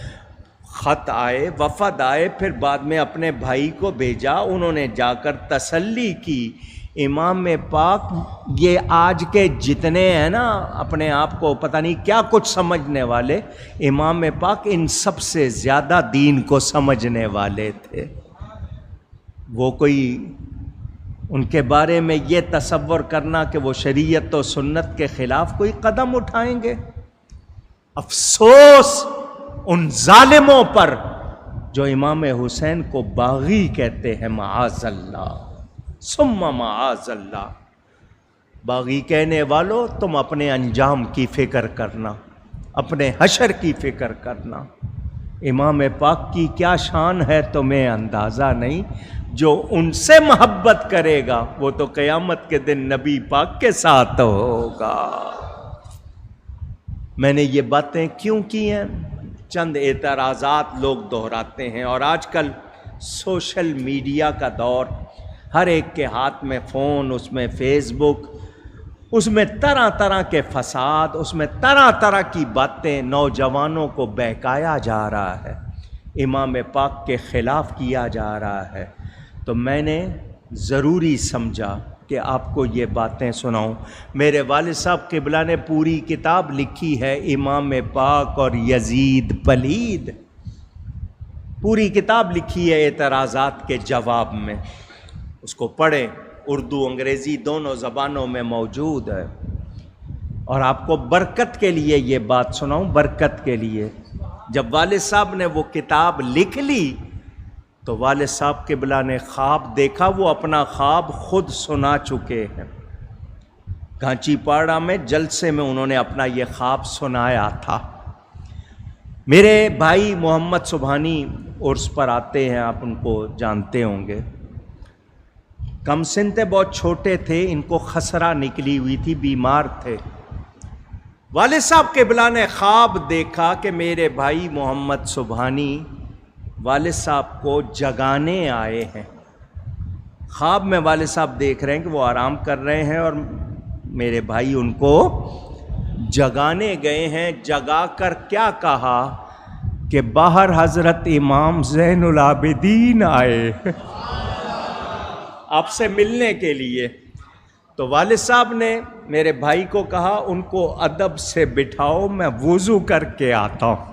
خط آئے، وفد آئے، پھر بعد میں اپنے بھائی کو بھیجا، انہوں نے جا کر تسلی کی، امام پاک یہ آج کے جتنے ہیں نا اپنے آپ کو پتہ نہیں کیا کچھ سمجھنے والے، امام پاک ان سب سے زیادہ دین کو سمجھنے والے تھے۔ وہ کوئی ان کے بارے میں یہ تصور کرنا کہ وہ شریعت و سنت کے خلاف کوئی قدم اٹھائیں گے، افسوس ان ظالموں پر جو امام حسین کو باغی کہتے ہیں، معاذ اللہ ثم معاذ اللہ۔ باغی کہنے والوں، تم اپنے انجام کی فکر کرنا، اپنے حشر کی فکر کرنا۔ امام پاک کی کیا شان ہے تمہیں اندازہ نہیں۔ جو ان سے محبت کرے گا وہ تو قیامت کے دن نبی پاک کے ساتھ ہوگا۔ میں نے یہ باتیں کیوں کی ہیں؟ چند اعتراضات لوگ دہراتے ہیں، اور آج کل سوشل میڈیا کا دور، ہر ایک کے ہاتھ میں فون، اس میں فیس بک، اس میں طرح طرح کے فساد، اس میں طرح طرح کی باتیں نوجوانوں کو بہکایا جا رہا ہے، امام پاک کے خلاف کیا جا رہا ہے۔ تو میں نے ضروری سمجھا کہ آپ کو یہ باتیں سناؤں۔ میرے والد صاحب قبلہ نے پوری کتاب لکھی ہے امام پاک اور یزید پلید، پوری کتاب لکھی ہے اعتراضات کے جواب میں، اس کو پڑھیں، اردو انگریزی دونوں زبانوں میں موجود ہے۔ اور آپ کو برکت کے لیے یہ بات سناؤں، برکت کے لیے، جب والد صاحب نے وہ کتاب لکھ لی تو والد صاحب قبلہ نے خواب دیکھا، وہ اپنا خواب خود سنا چکے ہیں، گانچی پاڑا میں جلسے میں انہوں نے اپنا یہ خواب سنایا تھا۔ میرے بھائی محمد سبحانی عرس پر آتے ہیں، آپ ان کو جانتے ہوں گے، کم سن تھے، بہت چھوٹے تھے، ان کو خسرہ نکلی ہوئی تھی، بیمار تھے۔ والد صاحب قبلہ نے خواب دیکھا کہ میرے بھائی محمد سبحانی والد صاحب کو جگانے آئے ہیں۔ خواب میں والد صاحب دیکھ رہے ہیں کہ وہ آرام کر رہے ہیں اور میرے بھائی ان کو جگانے گئے ہیں۔ جگا کر کیا کہا کہ باہر حضرت امام زین العابدین آئے آپ سے ملنے کے لیے۔ تو والد صاحب نے میرے بھائی کو کہا ان کو ادب سے بٹھاؤ، میں وضو کر کے آتا ہوں۔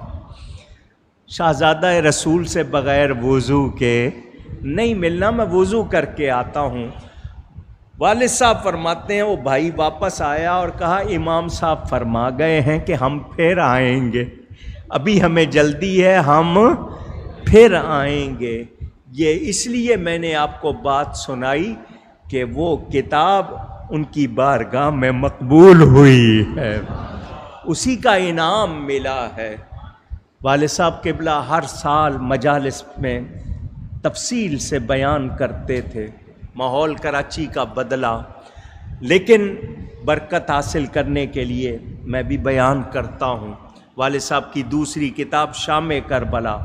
شہزادہ رسول سے بغیر وضو کے نہیں ملنا، میں وضو کر کے آتا ہوں۔ والد صاحب فرماتے ہیں وہ بھائی واپس آیا اور کہا امام صاحب فرما گئے ہیں کہ ہم پھر آئیں گے، ابھی ہمیں جلدی ہے، ہم پھر آئیں گے۔ یہ اس لیے میں نے آپ کو بات سنائی کہ وہ کتاب ان کی بارگاہ میں مقبول ہوئی ہے، اسی کا انعام ملا ہے۔ والد صاحب قبلہ ہر سال مجالس میں تفصیل سے بیان کرتے تھے، ماحول کراچی کا بدلا، لیکن برکت حاصل کرنے کے لیے میں بھی بیان کرتا ہوں۔ والد صاحب کی دوسری کتاب شام کربلا،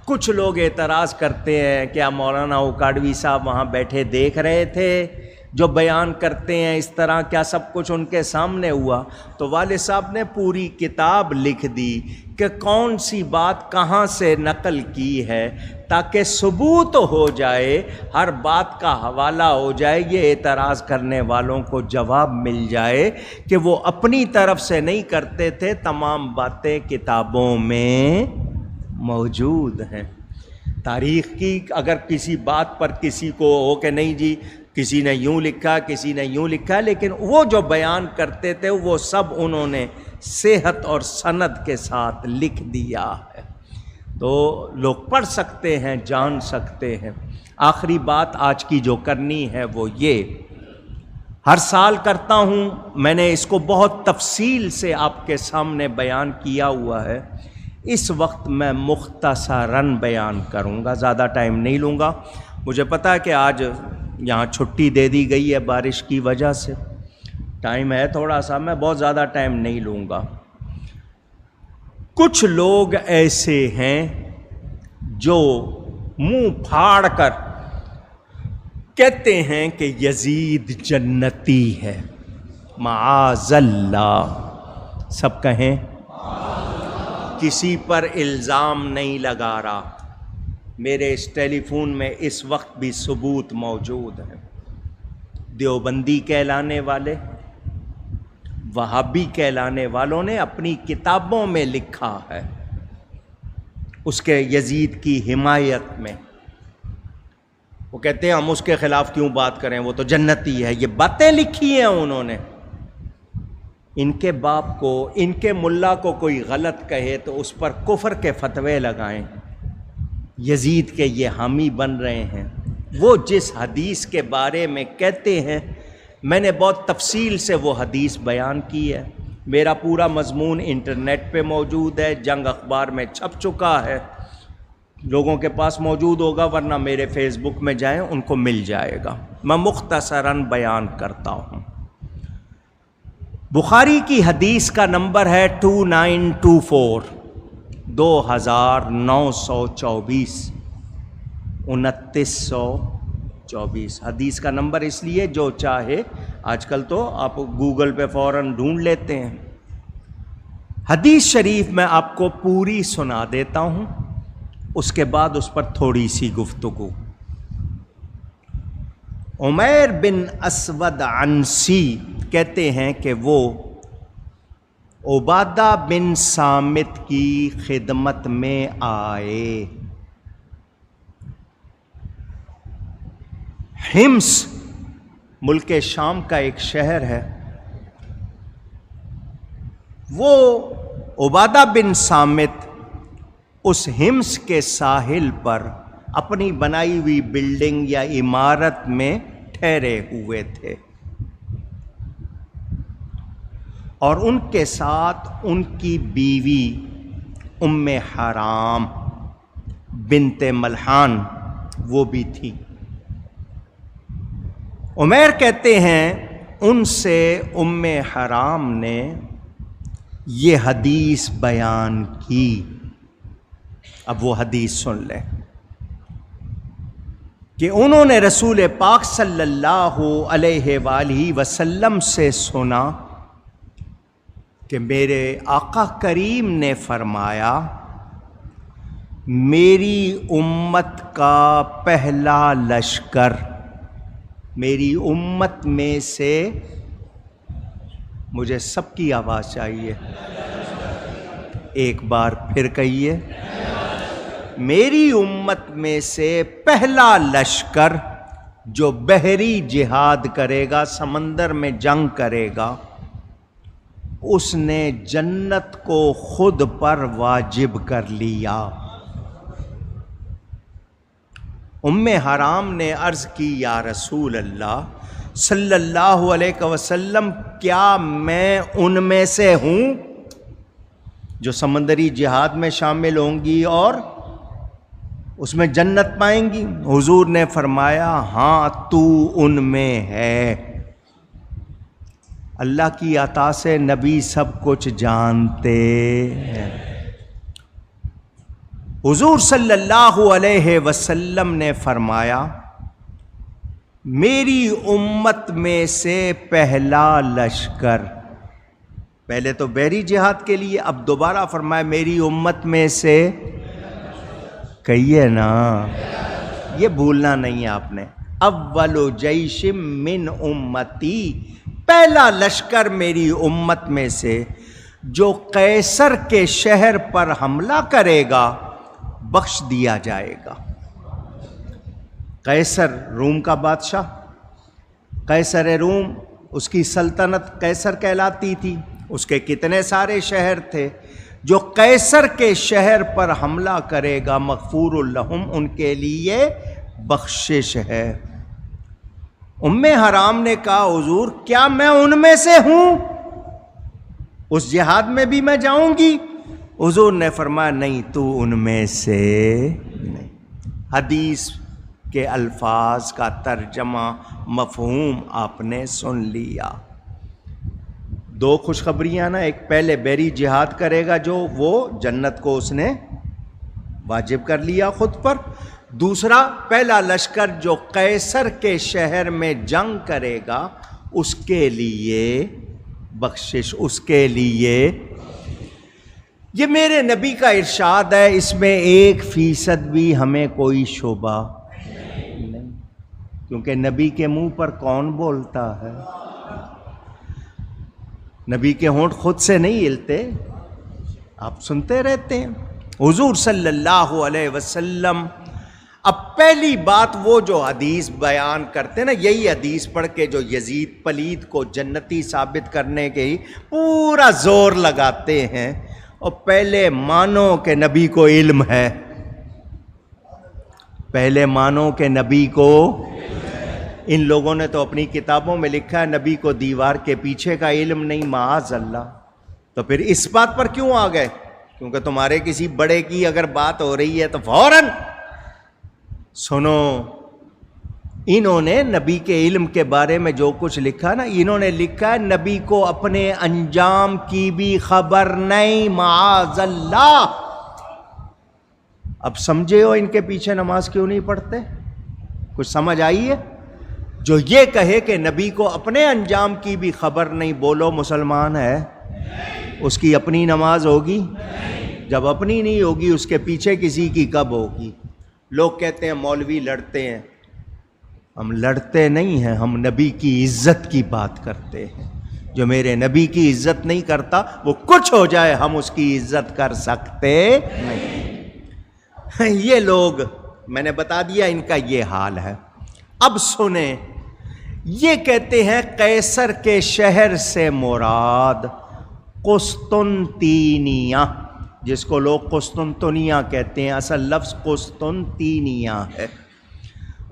کچھ لوگ اعتراض کرتے ہیں کیا مولانا اوکاڑوی صاحب وہاں بیٹھے دیکھ رہے تھے جو بیان کرتے ہیں اس طرح، کیا سب کچھ ان کے سامنے ہوا؟ تو والد صاحب نے پوری کتاب لکھ دی کہ کون سی بات کہاں سے نقل کی ہے، تاکہ ثبوت ہو جائے، ہر بات کا حوالہ ہو جائے، یہ اعتراض کرنے والوں کو جواب مل جائے کہ وہ اپنی طرف سے نہیں کرتے تھے، تمام باتیں کتابوں میں موجود ہیں۔ تاریخ کی اگر کسی بات پر کسی کو ہو کہ نہیں جی کسی نے یوں لکھا، کسی نے یوں لکھا، لیکن وہ جو بیان کرتے تھے وہ سب انہوں نے صحت اور سند کے ساتھ لکھ دیا ہے، تو لوگ پڑھ سکتے ہیں، جان سکتے ہیں۔ آخری بات آج کی جو کرنی ہے وہ یہ، ہر سال کرتا ہوں، میں نے اس کو بہت تفصیل سے آپ کے سامنے بیان کیا ہوا ہے، اس وقت میں مختصراً بیان کروں گا، زیادہ ٹائم نہیں لوں گا۔ مجھے پتہ ہے کہ آج یہاں چھٹی دے دی گئی ہے بارش کی وجہ سے، ٹائم ہے تھوڑا سا، میں بہت زیادہ ٹائم نہیں لوں گا۔ کچھ لوگ ایسے ہیں جو منہ پھاڑ کر کہتے ہیں کہ یزید جنتی ہے، معاذ اللہ، سب کہیں کسی پر الزام نہیں لگا رہا، میرے اس ٹیلی فون میں اس وقت بھی ثبوت موجود ہے۔ دیوبندی کہلانے والے، وہابی کہلانے والوں نے اپنی کتابوں میں لکھا ہے اس کے یزید کی حمایت میں. وہ کہتے ہیں ہم اس کے خلاف کیوں بات کریں، وہ تو جنتی ہے. یہ باتیں لکھی ہیں انہوں نے. ان کے باپ کو، ان کے ملا کو کوئی غلط کہے تو اس پر کفر کے فتوے لگائیں. یزید کے یہ حامی بن رہے ہیں. وہ جس حدیث کے بارے میں کہتے ہیں، میں نے بہت تفصیل سے وہ حدیث بیان کی ہے. میرا پورا مضمون انٹرنیٹ پہ موجود ہے، جنگ اخبار میں چھپ چکا ہے، لوگوں کے پاس موجود ہوگا، ورنہ میرے فیس بک میں جائیں ان کو مل جائے گا. میں مختصراً بیان کرتا ہوں. بخاری کی حدیث کا نمبر ہے 2924، 2924، 2924. حدیث کا نمبر اس لیے جو چاہے، آج کل تو آپ گوگل پہ فوراً ڈھونڈ لیتے ہیں. حدیث شریف میں آپ کو پوری سنا دیتا ہوں، اس کے بعد اس پر تھوڑی سی گفتگو. عمیر بن اسود عنسی کہتے ہیں کہ وہ عبادہ بن صامت کی خدمت میں آئے. حمص ملک شام کا ایک شہر ہے. وہ عبادہ بن صامت اس حمص کے ساحل پر اپنی بنائی ہوئی بلڈنگ یا عمارت میں ٹھہرے ہوئے تھے، اور ان کے ساتھ ان کی بیوی ام حرام بنت ملحان وہ بھی تھی. عمیر کہتے ہیں ان سے ام حرام نے یہ حدیث بیان کی. اب وہ حدیث سن لیں کہ انہوں نے رسول پاک صلی اللہ علیہ وآلہ وسلم سے سنا کہ میرے آقا کریم نے فرمایا، میری امت کا پہلا لشکر، میری امت میں سے، مجھے سب کی آواز چاہیے، ایک بار پھر کہیے، میری امت میں سے پہلا لشکر جو بحری جہاد کرے گا، سمندر میں جنگ کرے گا، اس نے جنت کو خود پر واجب کر لیا. ام حرام نے عرض کی، یا رسول اللہ صلی اللہ علیہ وسلم، کیا میں ان میں سے ہوں جو سمندری جہاد میں شامل ہوں گی اور اس میں جنت پائیں گی؟ حضور نے فرمایا، ہاں تو ان میں ہے. اللہ کی عطا سے نبی سب کچھ جانتے ہیں. حضور صلی اللہ علیہ وسلم نے فرمایا، میری امت میں سے پہلا لشکر، پہلے تو بحری جہاد کے لیے، اب دوبارہ فرمایا میری امت میں سے، کہیے نا، یہ بھولنا نہیں ہے آپ نے. اول جیش من امتی، پہلا لشکر میری امت میں سے جو قیصر کے شہر پر حملہ کرے گا بخش دیا جائے گا. قیصر روم کا بادشاہ، قیصر روم، اس کی سلطنت قیصر کہلاتی تھی. اس کے کتنے سارے شہر تھے. جو قیصر کے شہر پر حملہ کرے گا مغفور لہم، ان کے لیے بخشش ہے. ام حرام نے کہا، حضور کیا میں ان میں سے ہوں؟ اس جہاد میں بھی میں جاؤں گی؟ حضور نے فرمایا، نہیں تو ان میں سے نہیں. حدیث کے الفاظ کا ترجمہ مفہوم آپ نے سن لیا. دو خوشخبریاں نا، ایک پہلے بحری جہاد کرے گا جو، وہ جنت کو اس نے واجب کر لیا خود پر. دوسرا، پہلا لشکر جو قیصر کے شہر میں جنگ کرے گا اس کے لیے بخشش، اس کے لیے. یہ میرے نبی کا ارشاد ہے، اس میں 1% بھی ہمیں کوئی شبہ نہیں. کیونکہ نبی کے منہ پر کون بولتا ہے؟ نبی کے ہونٹ خود سے نہیں ہلتے، آپ سنتے رہتے ہیں۔ حضور صلی اللہ علیہ وسلم اب پہلی بات وہ جو حدیث بیان کرتے نا، یہی حدیث پڑھ کے جو یزید پلید کو جنتی ثابت کرنے کے ہی پورا زور لگاتے ہیں، اور پہلے مانو کہ نبی کو علم ہے، پہلے مانو کہ نبی کو، ان لوگوں نے تو اپنی کتابوں میں لکھا ہے نبی کو دیوار کے پیچھے کا علم نہیں، معاذ اللہ۔ تو پھر اس بات پر کیوں آ گئے؟ کیونکہ تمہارے کسی بڑے کی اگر بات ہو رہی ہے تو فوراً سنو۔ انہوں نے نبی کے علم کے بارے میں جو کچھ لکھا نا، انہوں نے لکھا ہے نبی کو اپنے انجام کی بھی خبر نہیں، معاذ اللہ۔ اب سمجھے ہو ان کے پیچھے نماز کیوں نہیں پڑھتے؟ کچھ سمجھ آئی ہے؟ جو یہ کہے کہ نبی کو اپنے انجام کی بھی خبر نہیں، بولو مسلمان ہے؟ اس کی اپنی نماز ہوگی؟ جب اپنی نہیں ہوگی اس کے پیچھے کسی کی کب ہوگی؟ لوگ کہتے ہیں مولوی لڑتے ہیں، ہم لڑتے نہیں ہیں، ہم نبی کی عزت کی بات کرتے ہیں۔ جو میرے نبی کی عزت نہیں کرتا وہ کچھ ہو جائے ہم اس کی عزت کر سکتے نہیں۔ یہ لوگ، میں نے بتا دیا ان کا یہ حال ہے۔ اب سنیں، یہ کہتے ہیں قیصر کے شہر سے مراد قسطنطینیہ، جس کو لوگ قسطنطنیہ کہتے ہیں، اصل لفظ قسطنطینیہ ہے۔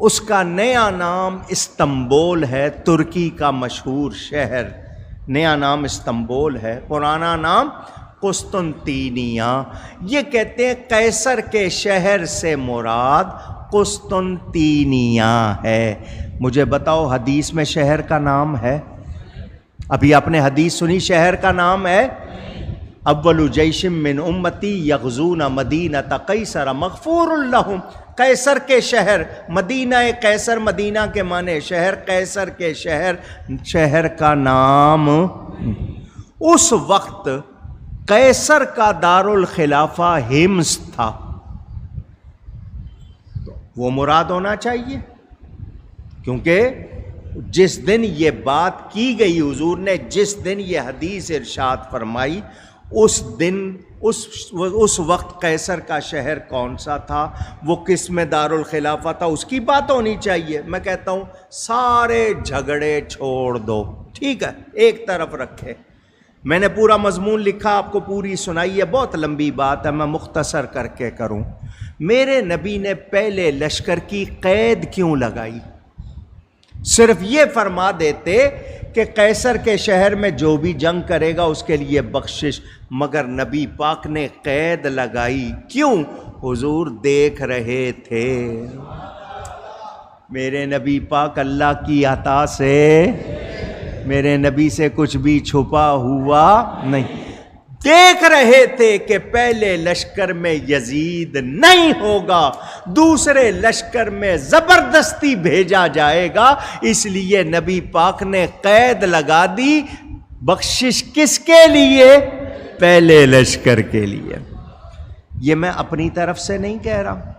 اس کا نیا نام استنبول ہے، ترکی کا مشہور شہر، نیا نام استنبول ہے، پرانا نام قسطنطینیہ۔ یہ کہتے ہیں قیصر کے شہر سے مراد قسطنطینیہ ہے۔ مجھے بتاؤ حدیث میں شہر کا نام ہے؟ ابھی آپ نے حدیث سنی شہر کا نام ہے؟ اول جیش من امتی یغزون مدینہ قیصر مغفور لہم۔ قیصر کے شہر، مدینہ قیصر، مدینہ کے معنی شہر، قیصر کے شہر، شہر کا نام۔ اس وقت قیصر کا دارالخلافہ ہمس تھا، وہ مراد ہونا چاہیے، کیونکہ جس دن یہ بات کی گئی، حضور نے جس دن یہ حدیث ارشاد فرمائی، اس دن اس وقت قیصر کا شہر کون سا تھا، وہ کس میں دارالخلافہ تھا، اس کی بات ہونی چاہیے۔ میں کہتا ہوں سارے جھگڑے چھوڑ دو، ٹھیک ہے، ایک طرف رکھے۔ میں نے پورا مضمون لکھا، آپ کو پوری سنائی ہے، بہت لمبی بات ہے، میں مختصر کر کے کروں۔ میرے نبی نے پہلے لشکر کی قید کیوں لگائی؟ صرف یہ فرما دیتے کہ قیصر کے شہر میں جو بھی جنگ کرے گا اس کے لیے بخشش، مگر نبی پاک نے قید لگائی کیوں؟ حضور دیکھ رہے تھے، میرے نبی پاک اللہ کی عطا سے، میرے نبی سے کچھ بھی چھپا ہوا نہیں، دیکھ رہے تھے کہ پہلے لشکر میں یزید نہیں ہوگا، دوسرے لشکر میں زبردستی بھیجا جائے گا، اس لیے نبی پاک نے قید لگا دی۔ بخشش کس کے لیے؟ پہلے لشکر کے لیے۔ یہ میں اپنی طرف سے نہیں کہہ رہا۔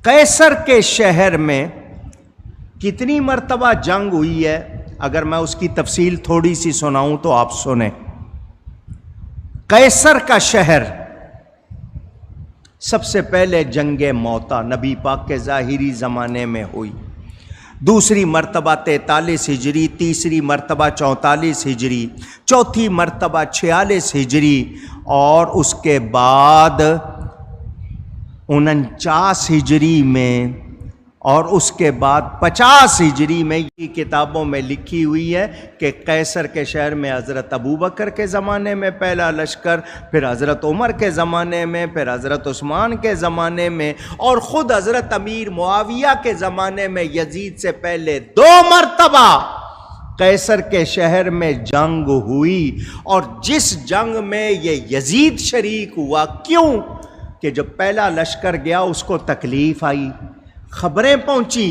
قیصر کے شہر میں کتنی مرتبہ جنگ ہوئی ہے، اگر میں اس کی تفصیل تھوڑی سی سناؤں تو آپ سنیں۔ قیصر کا شہر، سب سے پہلے جنگ موتا نبی پاک کے ظاہری زمانے میں ہوئی، دوسری مرتبہ 43 ہجری، تیسری مرتبہ 44 ہجری، چوتھی مرتبہ 46 ہجری، اور اس کے بعد 49 ہجری میں، اور اس کے بعد 50 ہجری میں۔ یہ کتابوں میں لکھی ہوئی ہے کہ قیصر کے شہر میں حضرت ابوبکر کے زمانے میں پہلا لشکر، پھر حضرت عمر کے زمانے میں، پھر حضرت عثمان کے زمانے میں، اور خود حضرت امیر معاویہ کے زمانے میں یزید سے پہلے 2 مرتبہ قیصر کے شہر میں جنگ ہوئی۔ اور جس جنگ میں یہ یزید شریک ہوا، کیوں کہ جب پہلا لشکر گیا اس کو تکلیف آئی، خبریں پہنچی،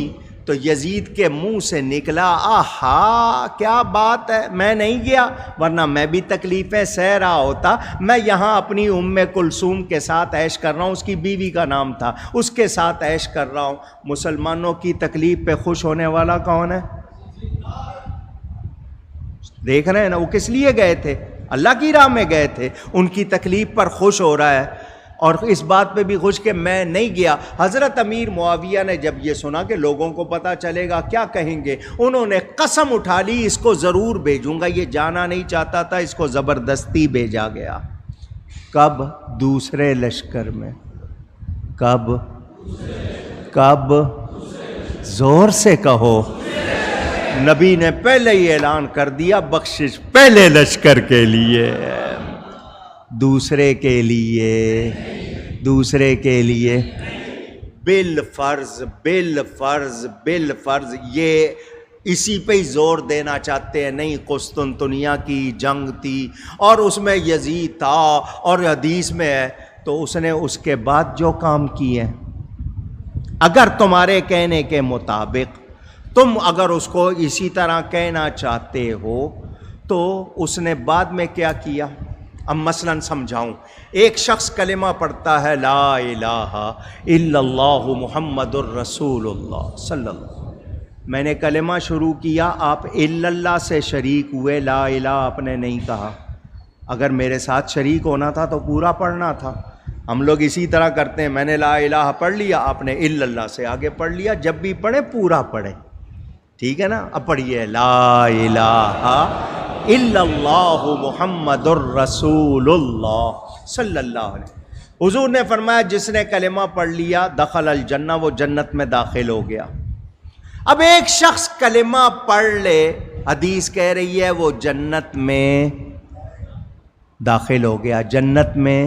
تو یزید کے منہ سے نکلا آہا کیا بات ہے، میں نہیں گیا، ورنہ میں بھی تکلیفیں سہ رہا ہوتا، میں یہاں اپنی ام کلثوم کے ساتھ عیش کر رہا ہوں، اس کی بیوی کا نام تھا، اس کے ساتھ عیش کر رہا ہوں۔ مسلمانوں کی تکلیف پہ خوش ہونے والا کون ہے؟ دیکھ رہے ہیں نا، وہ کس لیے گئے تھے؟ اللہ کی راہ میں گئے تھے، ان کی تکلیف پر خوش ہو رہا ہے، اور اس بات پہ بھی خوش کہ میں نہیں گیا۔ حضرت امیر معاویہ نے جب یہ سنا کہ لوگوں کو پتہ چلے گا کیا کہیں گے، انہوں نے قسم اٹھا لی اس کو ضرور بھیجوں گا، یہ جانا نہیں چاہتا تھا، اس کو زبردستی بھیجا گیا۔ کب؟ دوسرے لشکر میں۔ کب؟ زور سے کہو۔ نبی نے پہلے ہی اعلان کر دیا بخشش پہلے لشکر کے لیے، دوسرے کے لیے بالفرض یہ اسی پہ ہی زور دینا چاہتے ہیں۔ نہیں، قسطنطنیہ کی جنگ تھی اور اس میں یزید تھا، اور حدیث میں ہے، تو اس نے اس کے بعد جو کام کیے، اگر تمہارے کہنے کے مطابق تم اگر اس کو اسی طرح کہنا چاہتے ہو تو اس نے بعد میں کیا کیا؟ اب مثلا سمجھاؤں، ایک شخص کلمہ پڑھتا ہے لا الہ الا اللہ محمد الرسول اللہ صلی اللہ علیہ وسلم، میں نے کلمہ شروع کیا، آپ الا اللہ سے شریک ہوئے، لا الہ آپ نے نہیں کہا۔ اگر میرے ساتھ شریک ہونا تھا تو پورا پڑھنا تھا۔ ہم لوگ اسی طرح کرتے ہیں، میں نے لا الہ پڑھ لیا، آپ نے الا اللہ سے آگے پڑھ لیا۔ جب بھی پڑھیں پورا پڑھیں، ٹھیک ہے نا؟ اب پڑھیے لا الہ الا اللہ محمد الرسول اللہ صلی اللہ علیہ وسلم۔ حضور نے فرمایا جس نے کلمہ پڑھ لیا دخل الجنہ، وہ جنت میں داخل ہو گیا۔ اب ایک شخص کلمہ پڑھ لے، حدیث کہہ رہی ہے وہ جنت میں داخل ہو گیا۔ جنت میں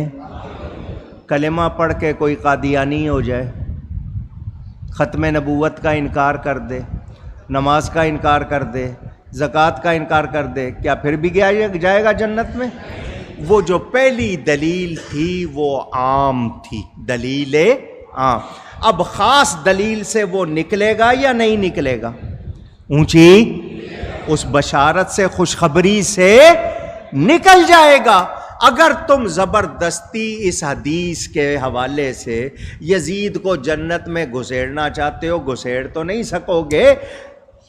کلمہ پڑھ کے کوئی قادیانی ہو جائے، ختم نبوت کا انکار کر دے، نماز کا انکار کر دے، زکوٰۃ کا انکار کر دے، کیا پھر بھی جائے گا جنت میں؟ وہ جو پہلی دلیل تھی وہ عام تھی، دلیل عام۔ اب خاص دلیل سے وہ نکلے گا یا نہیں نکلے گا؟ اونچی اس بشارت سے، خوشخبری سے نکل جائے گا۔ اگر تم زبردستی اس حدیث کے حوالے سے یزید کو جنت میں گھسیڑنا چاہتے ہو، گھسیڑ تو نہیں سکو گے،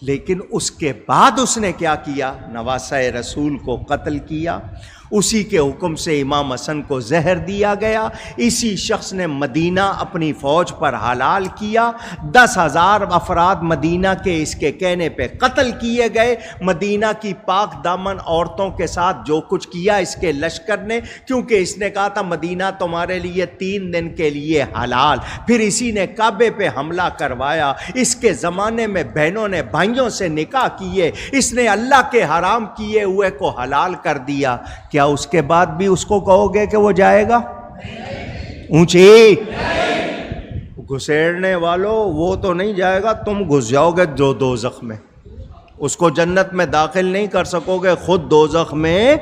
لیکن اس کے بعد اس نے کیا کیا؟ نواسہ رسول کو قتل کیا، اسی کے حکم سے امام حسن کو زہر دیا گیا، اسی شخص نے مدینہ اپنی فوج پر حلال کیا، 10,000 افراد مدینہ کے اس کے کہنے پہ قتل کیے گئے۔ مدینہ کی پاک دامن عورتوں کے ساتھ جو کچھ کیا اس کے لشکر نے، کیونکہ اس نے کہا تھا مدینہ تمہارے لیے 3 دن کے لیے حلال، پھر اسی نے کعبے پہ حملہ کروایا، اس کے زمانے میں بہنوں نے بھائیوں سے نکاح کیے، اس نے اللہ کے حرام کیے ہوئے کو حلال کر دیا۔ کیا اس کے بعد بھی اس کو کہو گے کہ وہ جائے گا؟ اونچی گھسیڑنے والوں، وہ تو نہیں جائے گا، تم گھس جاؤ گے دوزخ میں، اس کو جنت میں داخل نہیں کر سکو گے، خود دوزخ میں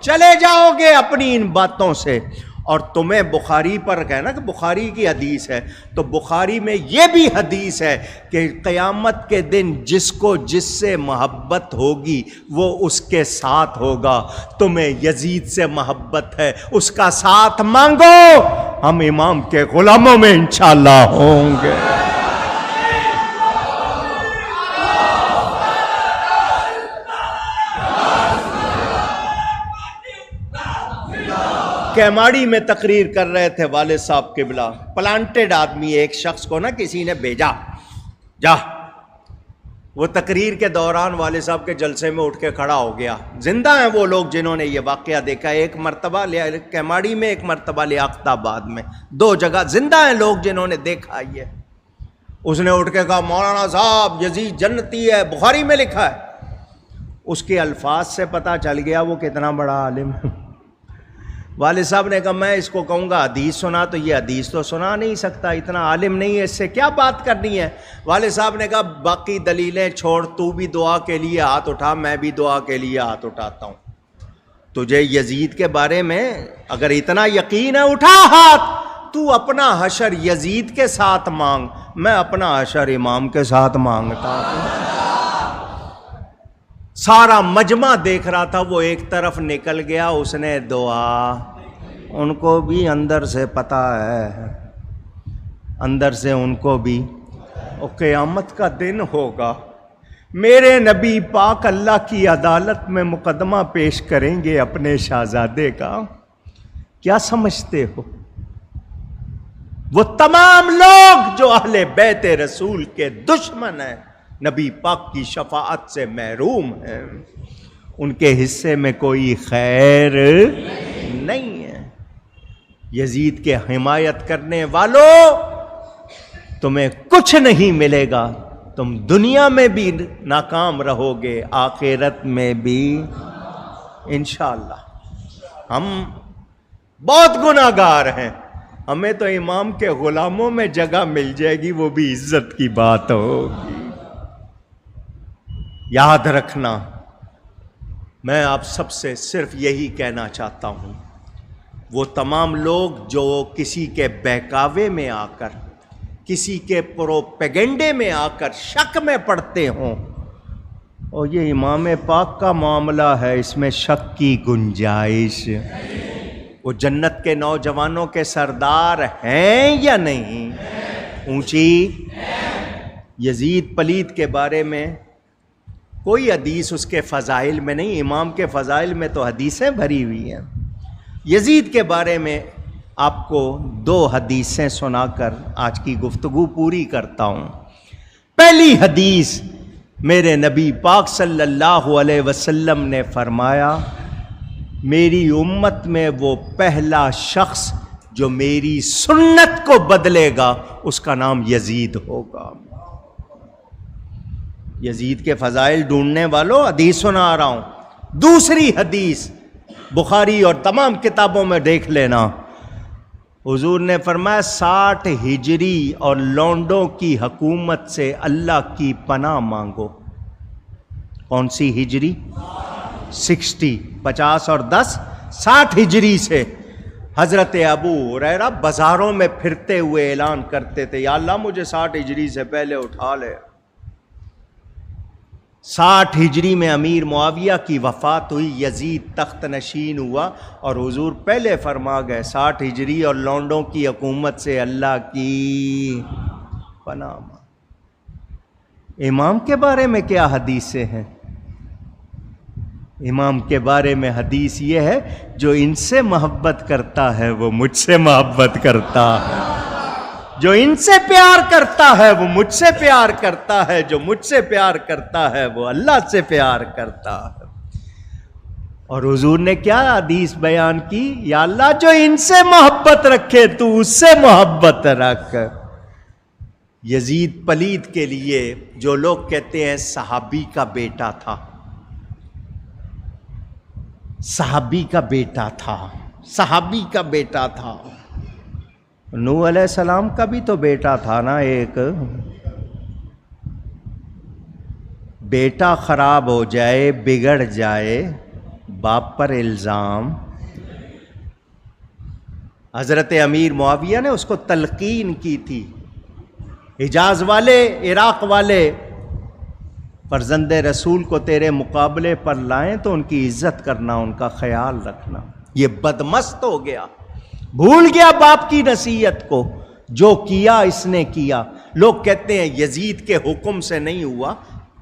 چلے جاؤ گے اپنی ان باتوں سے۔ اور تمہیں بخاری پر کہنا کہ بخاری کی حدیث ہے، تو بخاری میں یہ بھی حدیث ہے کہ قیامت کے دن جس کو جس سے محبت ہوگی وہ اس کے ساتھ ہوگا۔ تمہیں یزید سے محبت ہے، اس کا ساتھ مانگو، ہم امام کے غلاموں میں انشاءاللہ ہوں گے۔ کیماڑی میں تقریر کر رہے تھے والد صاحب قبلہ، پلانٹڈ آدمی، ایک شخص کو نا کسی نے بھیجا، جا۔ وہ تقریر کے دوران والد صاحب کے جلسے میں اٹھ کے کھڑا ہو گیا۔ زندہ ہیں وہ لوگ جنہوں نے یہ واقعہ دیکھا، ایک مرتبہ کیماڑی میں، ایک مرتبہ لیاقت آباد میں، 2 جگہ زندہ ہیں لوگ جنہوں نے دیکھا یہ۔ اس نے اٹھ کے کہا مولانا صاحب یزید جنتی ہے، بخاری میں لکھا ہے۔ اس کے الفاظ سے پتہ چل گیا وہ کتنا بڑا عالم ہے۔ والد صاحب نے کہا میں اس کو کہوں گا حدیث سنا، تو یہ حدیث تو سنا نہیں سکتا، اتنا عالم نہیں ہے، اس سے کیا بات کرنی ہے۔ والد صاحب نے کہا باقی دلیلیں چھوڑ، تو بھی دعا کے لیے ہاتھ اٹھا، میں بھی دعا کے لیے ہاتھ اٹھاتا ہوں۔ تجھے یزید کے بارے میں اگر اتنا یقین ہے اٹھا ہاتھ، تو اپنا حشر یزید کے ساتھ مانگ، میں اپنا حشر امام کے ساتھ مانگتا ہوں۔ سارا مجمع دیکھ رہا تھا، وہ ایک طرف نکل گیا، اس نے دعا، ان کو بھی اندر سے پتہ ہے، اندر سے ان کو بھی، اور قیامت کا دن ہوگا، میرے نبی پاک اللہ کی عدالت میں مقدمہ پیش کریں گے اپنے شہزادے کا۔ کیا سمجھتے ہو؟ وہ تمام لوگ جو اہل بیت رسول کے دشمن ہیں، نبی پاک کی شفاعت سے محروم ہیں، ان کے حصے میں کوئی خیر نہیں ہے۔ یزید کے حمایت کرنے والوں، تمہیں کچھ نہیں ملے گا، تم دنیا میں بھی ناکام رہو گے، آخرت میں بھی انشاءاللہ۔ ہم بہت گناہگار ہیں، ہمیں تو امام کے غلاموں میں جگہ مل جائے گی، وہ بھی عزت کی بات ہوگی۔ یاد رکھنا، میں آپ سب سے صرف یہی کہنا چاہتا ہوں، وہ تمام لوگ جو کسی کے بہکاوے میں آ کر، کسی کے پروپیگنڈے میں آ کر شک میں پڑتے ہوں، اور یہ امام پاک کا معاملہ ہے، اس میں شک کی گنجائش، وہ جنت کے نوجوانوں کے سردار ہیں یا نہیں؟ اونچی۔ یزید پلید کے بارے میں کوئی حدیث اس کے فضائل میں نہیں، امام کے فضائل میں تو حدیثیں بھری ہوئی ہیں۔ یزید کے بارے میں آپ کو 2 حدیثیں سنا کر آج کی گفتگو پوری کرتا ہوں۔ پہلی حدیث، میرے نبی پاک صلی اللہ علیہ وسلم نے فرمایا، میری امت میں وہ پہلا شخص جو میری سنت کو بدلے گا، اس کا نام یزید ہوگا۔ یزید کے فضائل ڈھونڈنے والوں، حدیث سنا رہا ہوں۔ دوسری حدیث بخاری اور تمام کتابوں میں دیکھ لینا، حضور نے فرمایا 60 ہجری اور لونڈوں کی حکومت سے اللہ کی پناہ مانگو۔ کون سی ہجری؟ 60، 50 اور 10، 60 ہجری سے۔ حضرت ابو ہریرہ بازاروں میں پھرتے ہوئے اعلان کرتے تھے، یا اللہ مجھے 60 ہجری سے پہلے اٹھا لے۔ 60 ہجری میں امیر معاویہ کی وفات ہوئی، یزید تخت نشین ہوا، اور حضور پہلے فرما گئے 60 ہجری اور لونڈوں کی حکومت سے اللہ کی پناہ۔ امام کے بارے میں کیا حدیثیں ہیں؟ امام کے بارے میں حدیث یہ ہے، جو ان سے محبت کرتا ہے وہ مجھ سے محبت کرتا ہے، جو ان سے پیار کرتا ہے وہ مجھ سے پیار کرتا ہے، جو مجھ سے پیار کرتا ہے وہ اللہ سے پیار کرتا ہے۔ اور حضور نے کیا حدیث بیان کی؟ یا اللہ جو ان سے محبت رکھے تو اس سے محبت رکھ۔ یزید پلید کے لیے جو لوگ کہتے ہیں صحابی کا بیٹا تھا، صحابی کا بیٹا تھا، صحابی کا بیٹا تھا، نوح علیہ السلام کا بھی تو بیٹا تھا نا ایک۔ بیٹا خراب ہو جائے، بگڑ جائے، باپ پر الزام۔ حضرت امیر معاویہ نے اس کو تلقین کی تھی، حجاز والے، عراق والے فرزند رسول کو تیرے مقابلے پر لائیں تو ان کی عزت کرنا، ان کا خیال رکھنا۔ یہ بدمست ہو گیا، بھول گیا باپ کی نصیحت کو، جو کیا اس نے کیا۔ لوگ کہتے ہیں یزید کے حکم سے نہیں ہوا،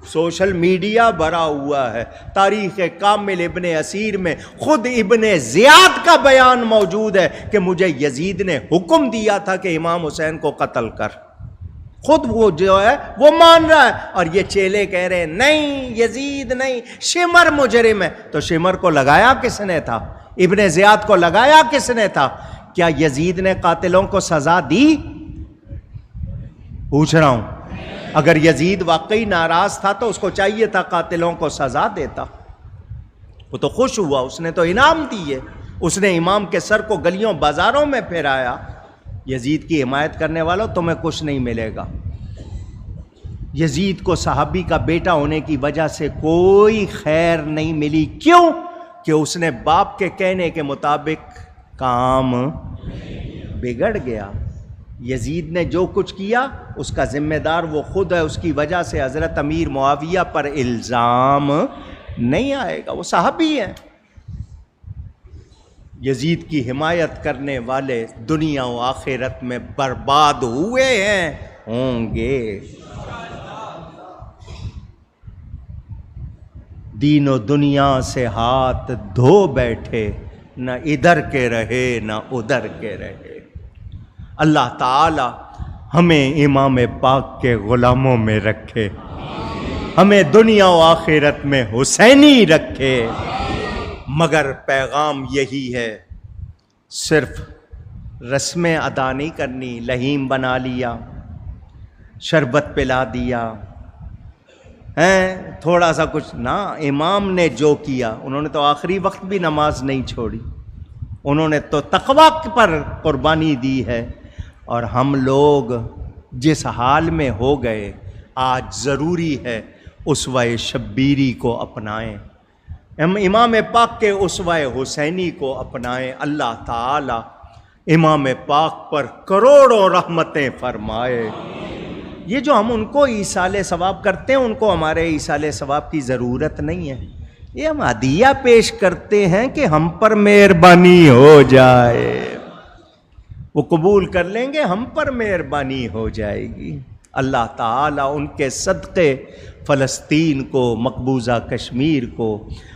سوشل میڈیا بھرا ہوا ہے، تاریخ کامل ابن اسیر میں خود ابن زیاد کا بیان موجود ہے کہ مجھے یزید نے حکم دیا تھا کہ امام حسین کو قتل کر۔ خود وہ جو ہے وہ مان رہا ہے، اور یہ چیلے کہہ رہے ہیں نہیں یزید نہیں، شمر مجرم ہے۔ تو شمر کو لگایا کس نے تھا؟ ابن زیاد کو لگایا کس نے تھا؟ کیا یزید نے قاتلوں کو سزا دی؟ پوچھ رہا ہوں۔ اگر یزید واقعی ناراض تھا تو اس کو چاہیے تھا قاتلوں کو سزا دیتا۔ وہ تو خوش ہوا، اس نے تو انعام دیے، اس نے امام کے سر کو گلیوں بازاروں میں پھیرایا۔ یزید کی حمایت کرنے والوں تمہیں کچھ نہیں ملے گا۔ یزید کو صحابی کا بیٹا ہونے کی وجہ سے کوئی خیر نہیں ملی۔ کیوں؟ کہ اس نے باپ کے کہنے کے مطابق کام بگڑ گیا. یزید نے جو کچھ کیا اس کا ذمہ دار وہ خود ہے، اس کی وجہ سے حضرت امیر معاویہ پر الزام نہیں آئے گا، وہ صحابی ہیں. یزید کی حمایت کرنے والے دنیا و آخرت میں برباد ہوئے ہیں، ہوں گے. دین و دنیا سے ہاتھ دھو بیٹھے، نہ ادھر کے رہے نہ ادھر کے رہے. اللہ تعالی ہمیں امام پاک کے غلاموں میں رکھے، ہمیں دنیا و آخرت میں حسینی رکھے. مگر پیغام یہی ہے، صرف رسمیں ادا نہیں کرنی. لہیم بنا لیا، شربت پلا دیا، تھوڑا سا کچھ نہ. امام نے جو کیا، انہوں نے تو آخری وقت بھی نماز نہیں چھوڑی، انہوں نے تو تقویٰ پر قربانی دی ہے. اور ہم لوگ جس حال میں ہو گئے، آج ضروری ہے اسوہ شبیری کو اپنائیں، ہم امام پاک کے اسوہ حسینی کو اپنائیں. اللہ تعالی امام پاک پر کروڑوں رحمتیں فرمائے. یہ جو ہم ان کو ایصال ثواب کرتے ہیں، ان کو ہمارے ایصال ثواب کی ضرورت نہیں ہے. یہ ہم عطیہ پیش کرتے ہیں کہ ہم پر مہربانی ہو جائے، وہ قبول کر لیں گے، ہم پر مہربانی ہو جائے گی. اللہ تعالیٰ ان کے صدقے فلسطین کو، مقبوضہ کشمیر کو،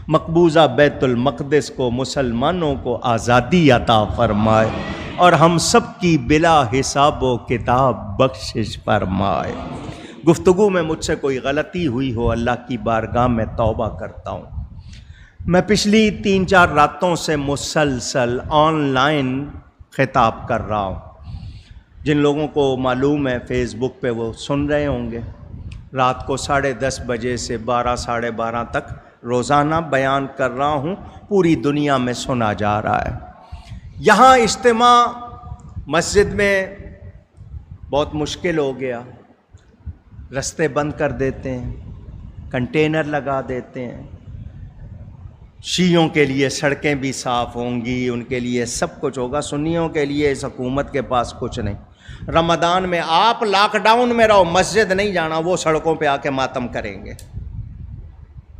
مقبوضہ بیت المقدس کو، مسلمانوں کو آزادی عطا فرمائے اور ہم سب کی بلا حساب و کتاب بخشش فرمائے. گفتگو میں مجھ سے کوئی غلطی ہوئی ہو، اللہ کی بارگاہ میں توبہ کرتا ہوں. میں پچھلی 3-4 راتوں سے مسلسل آن لائن خطاب کر رہا ہوں. جن لوگوں کو معلوم ہے فیس بک پہ وہ سن رہے ہوں گے. رات کو 10:30 بجے سے 12 ساڑھے 12 تک روزانہ بیان کر رہا ہوں، پوری دنیا میں سنا جا رہا ہے. یہاں اجتماع مسجد میں بہت مشکل ہو گیا، رستے بند کر دیتے ہیں، کنٹینر لگا دیتے ہیں. شیعوں کے لیے سڑکیں بھی صاف ہوں گی، ان کے لیے سب کچھ ہوگا. سنیوں کے لیے اس حکومت کے پاس کچھ نہیں. رمضان میں آپ لاک ڈاؤن میں رہو، مسجد نہیں جانا، وہ سڑکوں پہ آ کے ماتم کریں گے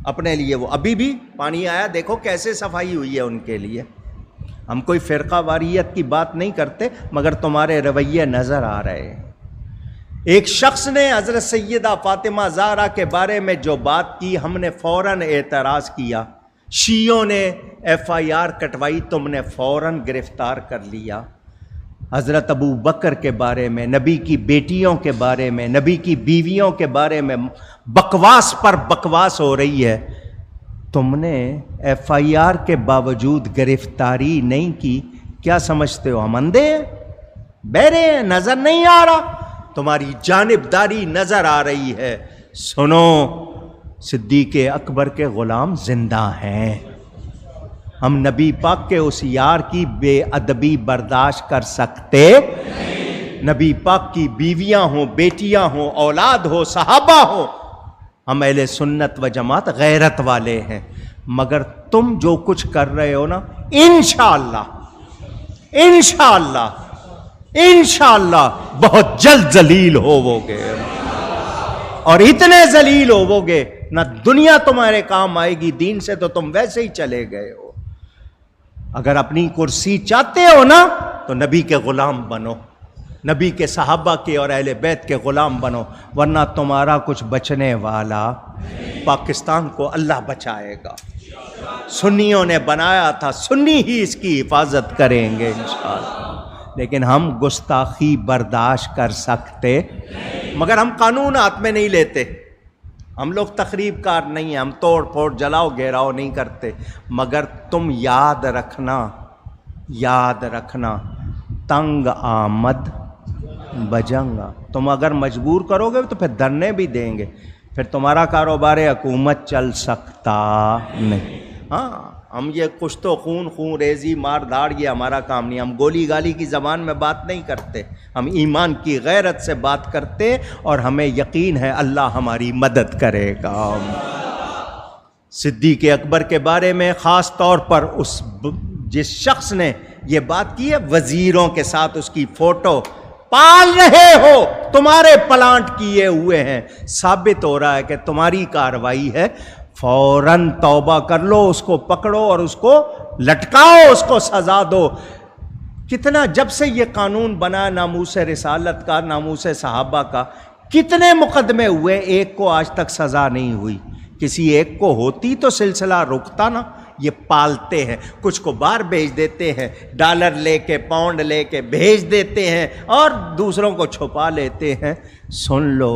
اپنے لیے. وہ ابھی بھی پانی آیا، دیکھو کیسے صفائی ہوئی ہے ان کے لیے. ہم کوئی فرقہ واریت کی بات نہیں کرتے، مگر تمہارے رویے نظر آ رہے ہیں. ایک شخص نے حضرت سیدہ فاطمہ زہرا کے بارے میں جو بات کی، ہم نے فوراً اعتراض کیا. شیعوں نے FIR کٹوائی، تم نے فوراً گرفتار کر لیا. حضرت ابو بکر کے بارے میں، نبی کی بیٹیوں کے بارے میں، نبی کی بیویوں کے بارے میں بکواس پر بکواس ہو رہی ہے. تم نے FIR کے باوجود گرفتاری نہیں کی. کیا سمجھتے ہو ہم اندھے ہیں، بہرے ہیں، نظر نہیں آ رہا؟ تمہاری جانبداری نظر آ رہی ہے. سنو، صدیق اکبر کے غلام زندہ ہیں. ہم نبی پاک کے اس یار کی بے ادبی برداشت کر سکتے؟ نبی پاک کی بیویاں ہوں، بیٹیاں ہوں، اولاد ہو، صحابہ ہو. ہم اہل سنت و جماعت غیرت والے ہیں. مگر تم جو کچھ کر رہے ہو نا، انشاءاللہ انشاءاللہ انشاءاللہ بہت جلد ذلیل ہوو گے. اور اتنے ذلیل ہوو گے نہ دنیا تمہارے کام آئے گی، دین سے تو تم ویسے ہی چلے گئے ہو. اگر اپنی کرسی چاہتے ہو نا تو نبی کے غلام بنو، نبی کے صحابہ کے اور اہل بیت کے غلام بنو، ورنہ تمہارا کچھ بچنے والا. پاکستان کو اللہ بچائے گا. سنیوں نے بنایا تھا، سنی ہی اس کی حفاظت کریں گے انشاءاللہ. لیکن ہم گستاخی برداشت کر سکتے، مگر ہم قانون ہاتھ میں نہیں لیتے. ہم لوگ تخریب کار نہیں ہیں، ہم توڑ پھوڑ جلاؤ گھیراؤ نہیں کرتے. مگر تم یاد رکھنا تنگ آمد بجنگا. تم اگر مجبور کرو گے تو پھر دھرنے بھی دیں گے، پھر تمہارا کاروبار حکومت چل سکتا نہیں. ہاں، ہم یہ کچھ تو خون ریزی مار دھاڑ یہ ہمارا کام نہیں. ہم گولی گالی کی زبان میں بات نہیں کرتے، ہم ایمان کی غیرت سے بات کرتے، اور ہمیں یقین ہے اللہ ہماری مدد کرے گا. صدیق اکبر کے بارے میں خاص طور پر جس شخص نے یہ بات کی ہے وزیروں کے ساتھ اس کی فوٹو پال رہے ہو، تمہارے پلانٹ کیے ہوئے ہیں، ثابت ہو رہا ہے کہ تمہاری کارروائی ہے، فوراً توبہ کر لو، اس کو پکڑو اور اس کو لٹکاؤ، اس کو سزا دو۔ کتنا جب سے یہ قانون بنا ناموس رسالت کا، ناموس صحابہ کا، کتنے مقدمے ہوئے، ایک کو آج تک سزا نہیں ہوئی۔ کسی ایک کو ہوتی تو سلسلہ رکتا نا۔ یہ پالتے ہیں، کچھ کو باہر بھیج دیتے ہیں، ڈالر لے کے پاؤنڈ لے کے بھیج دیتے ہیں اور دوسروں کو چھپا لیتے ہیں۔ سن لو،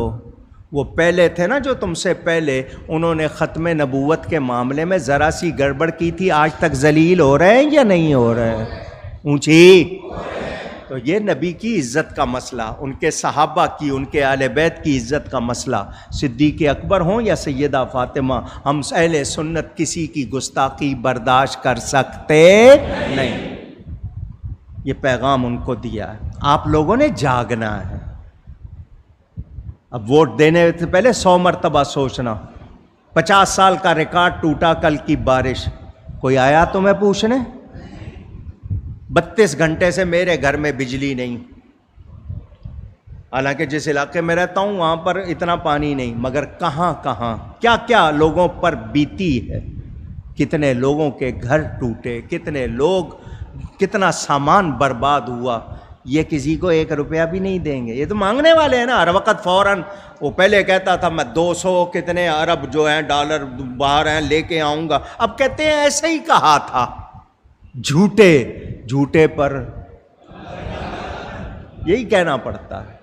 وہ پہلے تھے نا جو تم سے پہلے، انہوں نے ختم نبوت کے معاملے میں ذرا سی گڑبڑ کی تھی، آج تک ذلیل ہو رہے ہیں یا نہیں ہو رہے ہیں؟ اونچی۔ تو یہ نبی کی عزت کا مسئلہ، ان کے صحابہ کی، ان کے اہل بیت کی عزت کا مسئلہ، صدیق اکبر ہوں یا سیدہ فاطمہ، ہم اہل سنت کسی کی گستاخی برداشت کر سکتے نہیں۔ یہ پیغام ان کو دیا ہے، آپ لوگوں نے جاگنا ہے۔ اب ووٹ دینے سے پہلے 100 مرتبہ سوچنا۔ 50 سال کا ریکارڈ ٹوٹا کل کی بارش، کوئی آیا تمہیں پوچھنے؟ 32 گھنٹے سے میرے گھر میں بجلی نہیں، حالانکہ جس علاقے میں رہتا ہوں وہاں پر اتنا پانی نہیں، مگر کہاں کہاں کیا کیا لوگوں پر بیتی ہے، کتنے لوگوں کے گھر ٹوٹے، کتنے لوگ، کتنا سامان برباد ہوا۔ یہ کسی کو 1 روپیہ بھی نہیں دیں گے، یہ تو مانگنے والے ہیں نا ہر وقت فوراً۔ وہ پہلے کہتا تھا میں 200 کتنے ارب جو ہیں ڈالر باہر ہیں لے کے آؤں گا، اب کہتے ہیں ایسے ہی کہا تھا۔ جھوٹے جھوٹے پر یہی کہنا پڑتا ہے۔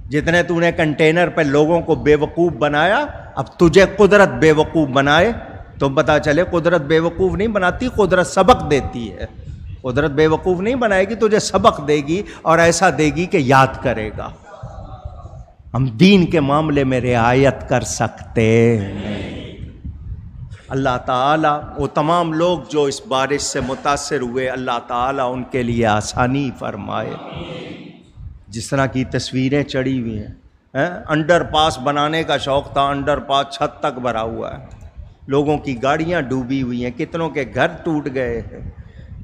جتنے تو نے کنٹینر پہ لوگوں کو بے وقوف بنایا، اب تجھے قدرت بے وقوف بنائے تو پتہ چلے قدرت بے وقوف نہیں بناتی، قدرت سبق دیتی ہے۔ قدرت بے وقوف نہیں بنائے گی، تجھے سبق دے گی اور ایسا دے گی کہ یاد کرے گا۔ ہم دین کے معاملے میں رعایت کر سکتے نہیں۔ اللہ تعالیٰ وہ تمام لوگ جو اس بارش سے متاثر ہوئے، اللہ تعالیٰ ان کے لیے آسانی فرمائے۔ جس طرح کی تصویریں چڑھی ہوئی ہیں، انڈر پاس بنانے کا شوق تھا، انڈر پاس چھت تک بھرا ہوا ہے، لوگوں کی گاڑیاں ڈوبی ہوئی ہیں، کتنوں کے گھر ٹوٹ گئے ہیں،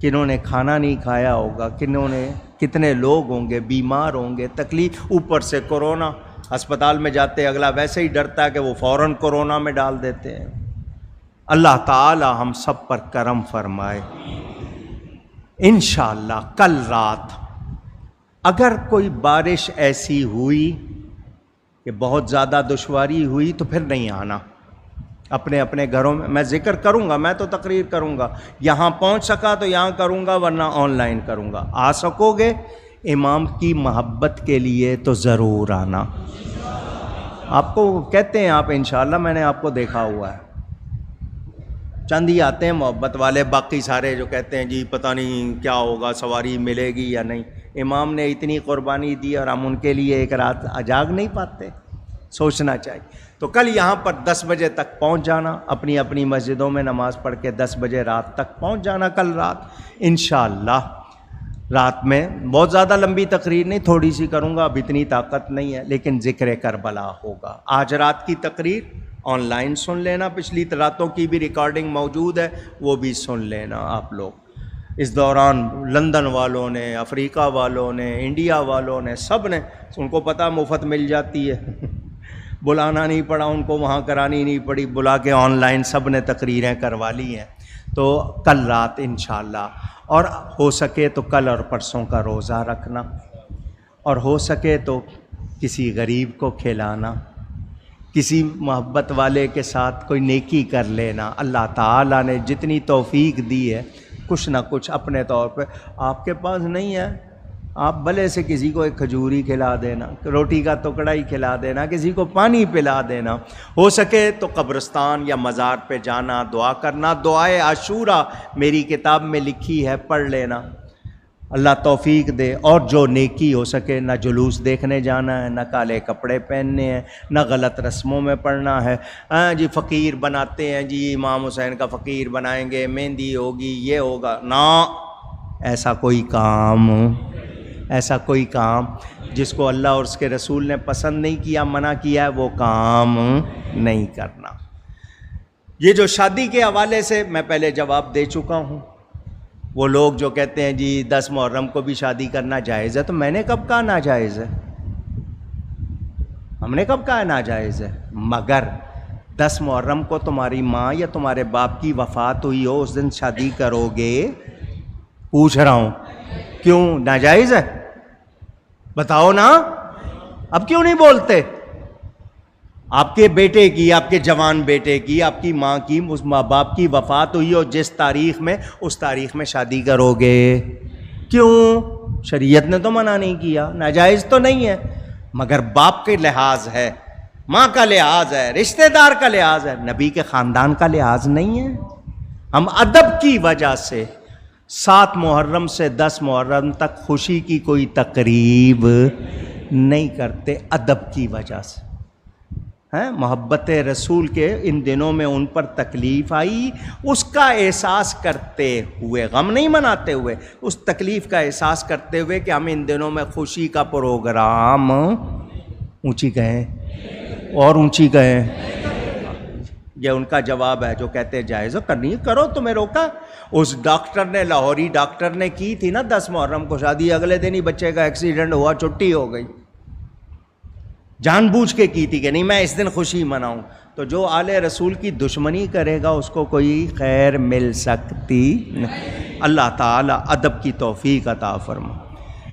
کنہوں نے کھانا نہیں کھایا ہوگا، کتنے لوگ ہوں گے بیمار ہوں گے، تکلیف، اوپر سے کورونا، ہسپتال میں جاتے اگلا ویسے ہی ڈرتا ہے کہ وہ فوراً کورونا میں ڈال دیتے ہیں۔ اللہ تعالی ہم سب پر کرم فرمائے۔ انشاءاللہ کل رات اگر کوئی بارش ایسی ہوئی کہ بہت زیادہ دشواری ہوئی تو پھر نہیں آنا، اپنے اپنے گھروں میں ذکر کروں گا، میں تو تقریر کروں گا، یہاں پہنچ سکا تو یہاں کروں گا ورنہ آن لائن کروں گا۔ آ سکو گے امام کی محبت کے لیے تو ضرور آنا۔ آپ کو کہتے ہیں آپ انشاءاللہ، میں نے آپ کو دیکھا ہوا ہے، چند ہی آتے ہیں محبت والے، باقی سارے جو کہتے ہیں جی پتہ نہیں کیا ہوگا، سواری ملے گی یا نہیں۔ امام نے اتنی قربانی دی اور ہم ان کے لیے ایک رات جاگ نہیں پاتے، سوچنا چاہیے۔ تو کل یہاں پر 10 بجے تک پہنچ جانا، اپنی اپنی مسجدوں میں نماز پڑھ کے 10 بجے رات تک پہنچ جانا کل رات انشاءاللہ۔ رات میں بہت زیادہ لمبی تقریر نہیں، تھوڑی سی کروں گا، اب اتنی طاقت نہیں ہے، لیکن ذکر کربلا ہوگا۔ آج رات کی تقریر آن لائن سن لینا، پچھلی راتوں کی بھی ریکارڈنگ موجود ہے، وہ بھی سن لینا آپ لوگ۔ اس دوران لندن والوں نے، افریقہ والوں نے، انڈیا والوں نے، سب نے، ان کو پتہ مفت مل جاتی ہے، بلانا نہیں پڑا ان کو، وہاں کرانی نہیں پڑی، بلا کے آن لائن سب نے تقریریں کروا لی ہیں۔ تو کل رات انشاءاللہ، اور ہو سکے تو کل اور پرسوں کا روزہ رکھنا، اور ہو سکے تو کسی غریب کو کھلانا، کسی محبت والے کے ساتھ کوئی نیکی کر لینا۔ اللہ تعالیٰ نے جتنی توفیق دی ہے، کچھ نہ کچھ اپنے طور پہ، آپ کے پاس نہیں ہے آپ بھلے سے کسی کو ایک کھجوری کھلا دینا، روٹی کا ٹکڑا ہی کھلا دینا، کسی کو پانی پلا دینا، ہو سکے تو قبرستان یا مزار پہ جانا، دعا کرنا۔ دعائے عاشورہ میری کتاب میں لکھی ہے، پڑھ لینا، اللہ توفیق دے۔ اور جو نیکی ہو سکے، نہ جلوس دیکھنے جانا ہے، نہ کالے کپڑے پہننے ہیں، نہ غلط رسموں میں پڑھنا ہے۔ جی فقیر بناتے ہیں، جی امام حسین کا فقیر بنائیں گے، مہندی ہوگی، یہ ہوگا، نہ، ایسا کوئی کام جس کو اللہ اور اس کے رسول نے پسند نہیں کیا، منع کیا ہے، وہ کام نہیں کرنا۔ یہ جو شادی کے حوالے سے میں پہلے جواب دے چکا ہوں، وہ لوگ جو کہتے ہیں جی 10 محرم کو بھی شادی کرنا جائز ہے، تو میں نے کب کہا ناجائز ہے؟ ہم نے کب کہا ناجائز ہے؟ مگر 10 محرم کو تمہاری ماں یا تمہارے باپ کی وفات ہوئی ہو، اس دن شادی کرو گے؟ پوچھ رہا ہوں، کیوں ناجائز ہے؟ بتاؤ نا، اب کیوں نہیں بولتے؟ آپ کے بیٹے کی، آپ کے جوان بیٹے کی، آپ کی ماں کی، اس ماں باپ کی وفات ہوئی ہو جس تاریخ میں، اس تاریخ میں شادی کرو گے؟ کیوں؟ شریعت نے تو منع نہیں کیا، ناجائز تو نہیں ہے، مگر باپ کے لحاظ ہے، ماں کا لحاظ ہے، رشتہ دار کا لحاظ ہے، نبی کے خاندان کا لحاظ نہیں ہے۔ ہم ادب کی وجہ سے 7 محرم سے 10 محرم تک خوشی کی کوئی تقریب نہیں کرتے، ادب کی وجہ سے۔ محبت رسول کے ان دنوں میں ان پر تکلیف آئی، اس کا احساس کرتے ہوئے، غم نہیں مناتے ہوئے، اس تکلیف کا احساس کرتے ہوئے کہ ہم ان دنوں میں خوشی کا پروگرام اونچی کہیں اور اونچی کہیں۔ یہ ان کا جواب ہے جو کہتے ہیں جائز ہو، کرنی کرو، تمہیں روکا؟ اس ڈاکٹر نے، لاہوری ڈاکٹر نے کی تھی نا 10 محرم کو شادی، اگلے دن ہی بچے کا ایکسیڈنٹ ہوا، چھٹی ہو گئی، جان بوجھ کے کی تھی کہ نہیں میں اس دن خوشی مناؤں۔ تو جو آل رسول کی دشمنی کرے گا اس کو کوئی خیر مل سکتی نہیں۔ اللہ تعالی ادب کی توفیق عطا فرما۔